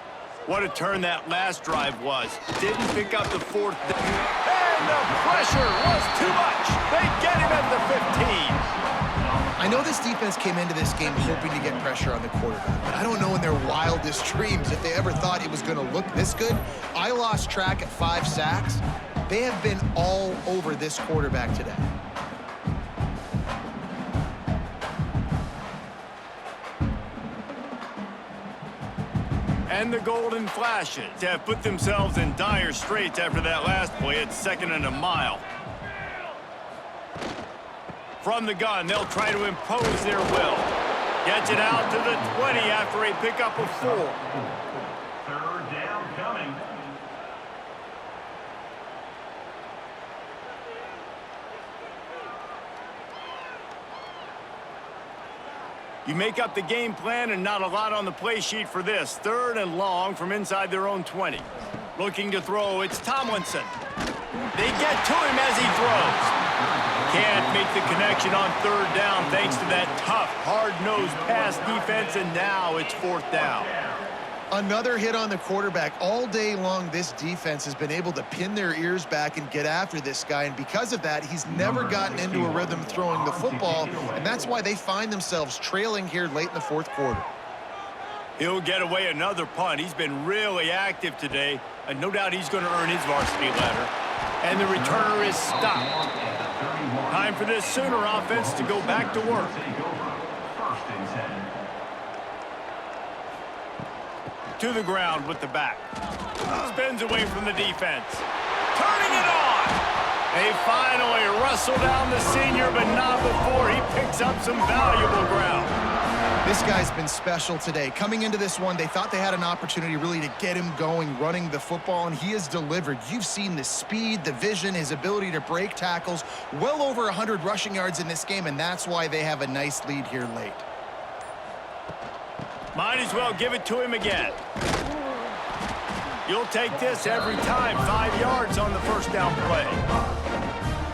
What a turn that last drive was. Didn't pick up the 4th down. And the pressure was too much. They get him at the 15. I know this defense came into this game hoping to get pressure on the quarterback, but I don't know in their wildest dreams if they ever thought it was going to look this good. I lost track at 5 sacks. They have been all over this quarterback today. And the Golden Flashes have put themselves in dire straits after that last play at 2nd and a mile. From the gun, they'll try to impose their will. Gets it out to the 20 after a pickup of 4. 3rd down coming. You make up the game plan and not a lot on the play sheet for this. 3rd and long from inside their own 20. Looking to throw, it's Tomlinson. They get to him as he throws. Can't make the connection on 3rd down thanks to that tough, hard-nosed pass defense, and now it's 4th down. Another hit on the quarterback. All day long, this defense has been able to pin their ears back and get after this guy, and because of that, he's never gotten into a rhythm throwing the football, and that's why they find themselves trailing here late in the 4th quarter. He'll get away another punt. He's been really active today, and no doubt he's going to earn his varsity ladder. And the returner is stopped. Time for this Sooner offense to go back to work. To the ground with the back. Spins away from the defense. Turning it on! They finally wrestle down the senior, but not before he picks up some valuable ground. This guy's been special today. Coming into this one, they thought they had an opportunity really to get him going, running the football, and he has delivered. You've seen the speed, the vision, his ability to break tackles, well over 100 rushing yards in this game, and that's why they have a nice lead here late. Might as well give it to him again. You'll take this every time. 5 yards on the 1st down play.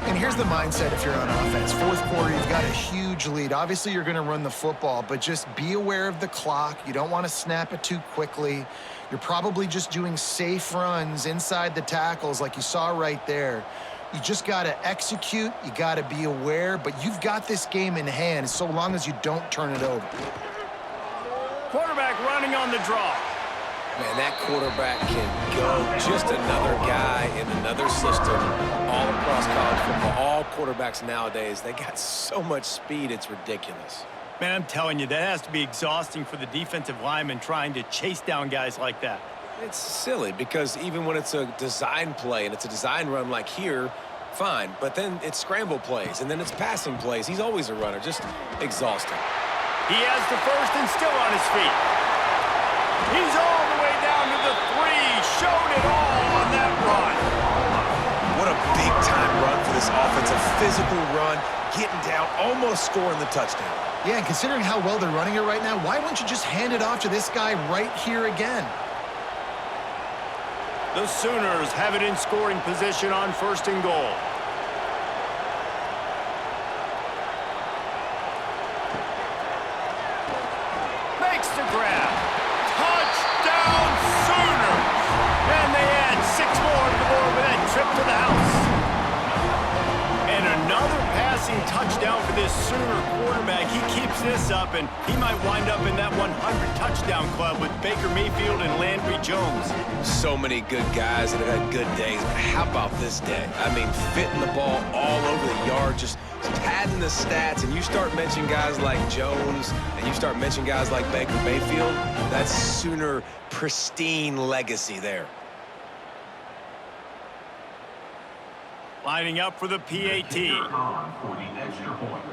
And here's the mindset if you're on offense. 4th quarter, you've got a huge lead. Obviously, you're going to run the football, but just be aware of the clock. You don't want to snap it too quickly. You're probably just doing safe runs inside the tackles like you saw right there. You just got to execute. You got to be aware, but you've got this game in hand so long as you don't turn it over. Quarterback running on the draw. Man, that quarterback can go. Just another guy in another system all across college football. All quarterbacks nowadays, they got so much speed, it's ridiculous. Man, I'm telling you, that has to be exhausting for the defensive lineman trying to chase down guys like that. It's silly because even when it's a design play and it's a design run like here, fine. But then it's scramble plays and then it's passing plays. He's always a runner, just exhausting. He has the 1st and still on his feet. He's all the way down to the 3. Showed it all on that run. What a big-time run for this offense. A physical run, getting down, almost scoring the touchdown. Yeah, and considering how well they're running it right now, why wouldn't you just hand it off to this guy right here again? The Sooners have it in scoring position on 1st and goal. Makes the grab. Touchdown Sooners! And they add 6 more to the board with that trip to the house. And another passing touchdown for this Sooner quarterback. He keeps this up, and he might wind up in that 100 touchdown club with Baker Mayfield and Landry Jones. So many good guys that have had good days, but how about this day? I mean, fitting the ball all over the yard, just padding the stats, and you start mentioning guys like Jones, and you start mentioning guys like Baker Mayfield, that's Sooner pristine legacy there. Lining up for the PAT. On for the extra point.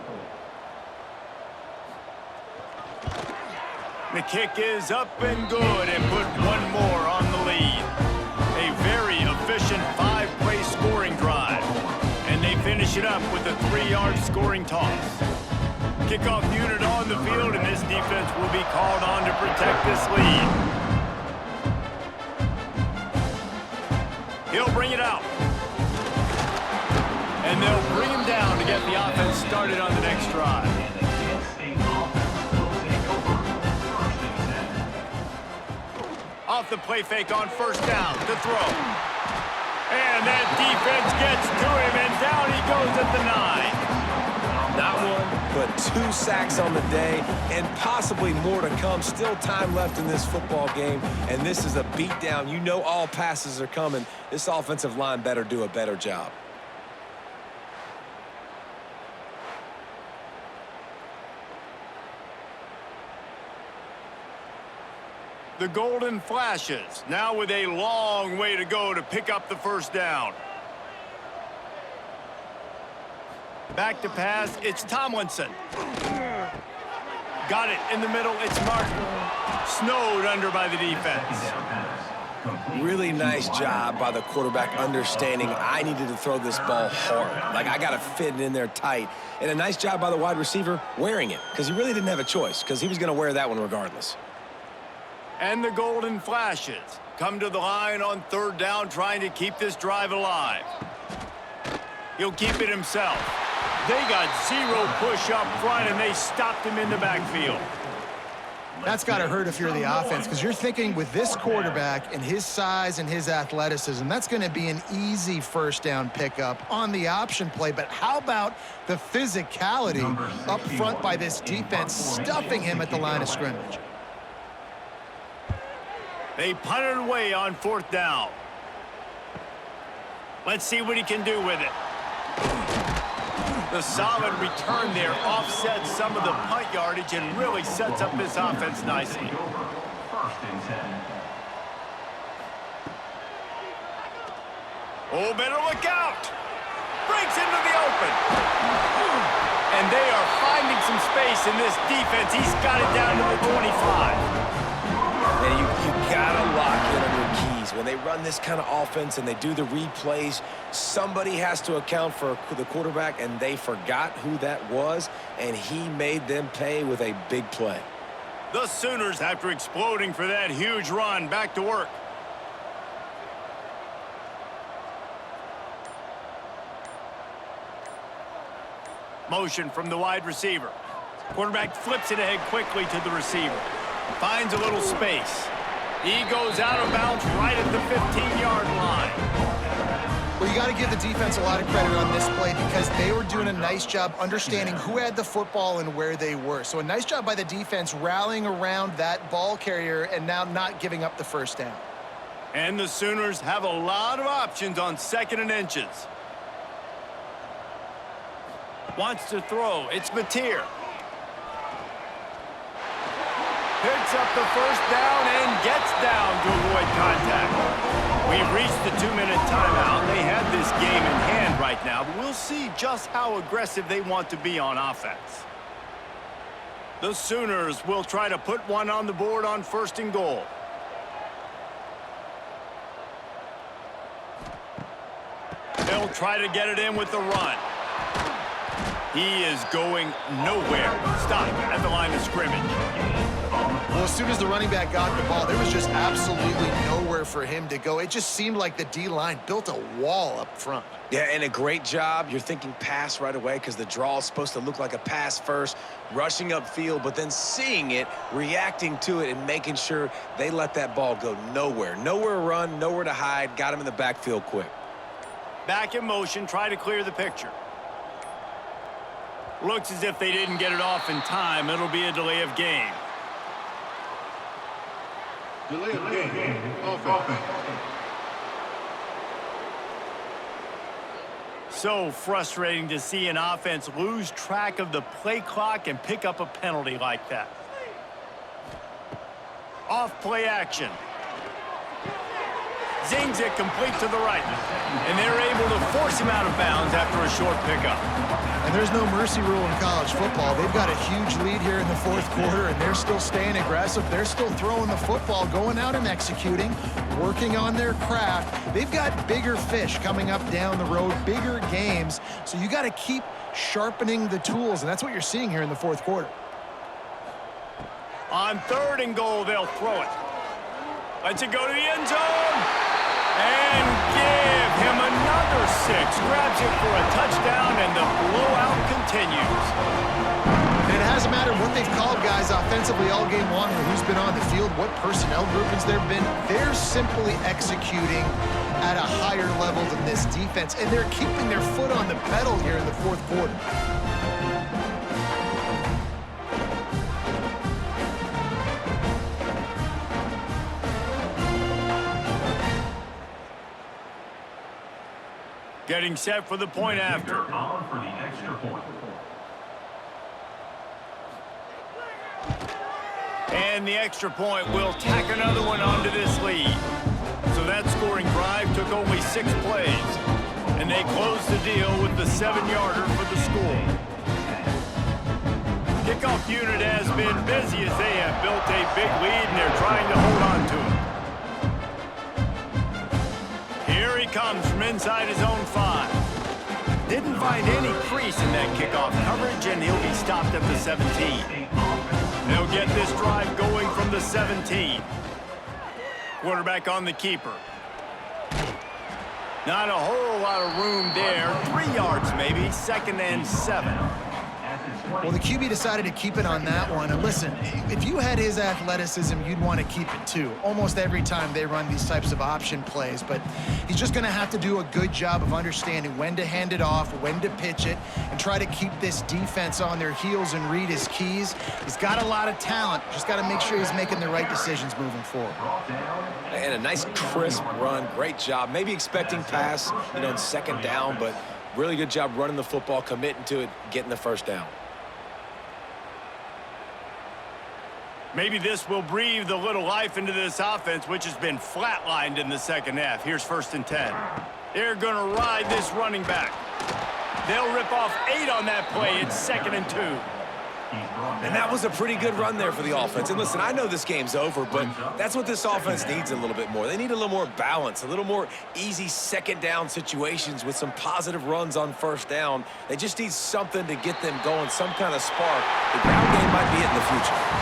The kick is up and good and put 1 more on the lead. A very efficient 5-play scoring drive. And they finish it up with a 3-yard scoring toss. Kickoff unit on the field, and this defense will be called on to protect this lead. He'll bring it out. And they'll bring him down to get the offense started on the next drive. Off the play fake on 1st down to throw. And that defense gets to him, and down he goes at the 9. Not 1, but 2 sacks on the day, and possibly more to come. Still time left in this football game, and this is a beatdown. You know all passes are coming. This offensive line better do a better job. The golden flashes, now with a long way to go to pick up the first down. Back to pass, it's Tomlinson. Got it in the middle, it's Martin. Snowed under by the defense. Really nice job by the quarterback understanding I needed to throw this ball hard. Like, I got to fit it in there tight. And a nice job by the wide receiver wearing it, because he really didn't have a choice, because he was going to wear that one regardless. And the golden flashes come to the line on third down, trying to keep this drive alive. He'll keep it himself. They got zero push up front, and they stopped him in the backfield. That's got to hurt if you're the offense, because you're thinking with this quarterback and his size and his athleticism, that's going to be an easy first down pickup on the option play. But how about the physicality up front by this defense, stuffing him at the line of scrimmage? They punted away on fourth down. Let's see what he can do with it. The solid return there offsets some of the punt yardage and really sets up this offense nicely. First and 10. Oh, better look out! Breaks into the open. And they are finding some space in this defense. He's got it down to the 25. And you gotta lock in on your keys. When they run this kind of offense and they do the replays, somebody has to account for the quarterback, and they forgot who that was, and he made them pay with a big play. The Sooners, after exploding for that huge run, back to work. Motion from the wide receiver. Quarterback flips it ahead quickly to the receiver. Finds a little space. He goes out of bounds right at the 15-yard line. Well, you got to give the defense a lot of credit on this play, because they were doing a nice job understanding who had the football and where they were. So a nice job by the defense rallying around that ball carrier and now not giving up the first down. And the Sooners have a lot of options on 2nd and inches. Wants to throw. It's Mateer. Picks up the first down and gets down to avoid contact. We've reached the 2-minute timeout. They have this game in hand right now, but we'll see just how aggressive they want to be on offense. The Sooners will try to put one on the board on 1st and goal. They'll try to get it in with the run. He is going nowhere. Stop at the line of scrimmage. Well, as soon as the running back got the ball, there was just absolutely nowhere for him to go. It just seemed like the D-line built a wall up front. Yeah, and a great job. You're thinking pass right away, because the draw is supposed to look like a pass first, rushing upfield, but then seeing it, reacting to it, and making sure they let that ball go nowhere. Nowhere to run, nowhere to hide. Got him in the backfield quick. Back in motion, try to clear the picture. Looks as if they didn't get it off in time. It'll be a delay of game. Delay of game. Offense. So frustrating to see an offense lose track of the play clock and pick up a penalty like that. Off play action. Zings it complete to the right. And they're able to force him out of bounds after a short pickup. And there's no mercy rule in college football. They've got a huge lead here in the 4th quarter, and they're still staying aggressive. They're still throwing the football, going out and executing, working on their craft. They've got bigger fish coming up down the road, bigger games. So you got to keep sharpening the tools, and that's what you're seeing here in the 4th quarter. On 3rd and goal, they'll throw it. Lets it go to the end zone. And give him another 6. Grabs it for a touchdown, and the blowout continues. And it hasn't mattered what they've called guys offensively all game long, or who's been on the field, what personnel groupings there have been. They're simply executing at a higher level than this defense, and they're keeping their foot on the pedal here in the 4th quarter. Getting set for the point after. On for the extra point. And the extra point will tack another one onto this lead. So that scoring drive took only 6 plays. And they closed the deal with the 7-yarder for the score. Kickoff unit has been busy as they have built a big lead and they're trying to hold on to it. Here he comes from inside his own 5. Didn't find any crease in that kickoff coverage and he'll be stopped at the 17. They'll get this drive going from the 17. Quarterback on the keeper. Not a whole lot of room there. 3 yards maybe, 2nd and 7. Well, the QB decided to keep it on that one. And listen, if you had his athleticism, you'd want to keep it too. Almost every time they run these types of option plays. But he's just going to have to do a good job of understanding when to hand it off, when to pitch it, and try to keep this defense on their heels and read his keys. He's got a lot of talent. Just got to make sure he's making the right decisions moving forward. And a nice crisp run. Great job. Maybe expecting pass, in 2nd down, but really good job running the football, committing to it, getting the 1st down. Maybe this will breathe a little life into this offense, which has been flatlined in the 2nd half. Here's 1st and 10. They're going to ride this running back. They'll rip off 8 on that play. It's 2nd and 2. And that was a pretty good run there for the offense. And listen, I know this game's over, but that's what this offense needs a little bit more. They need a little more balance, a little more easy 2nd down situations with some positive runs on 1st down. They just need something to get them going, some kind of spark. The ground game might be it in the future.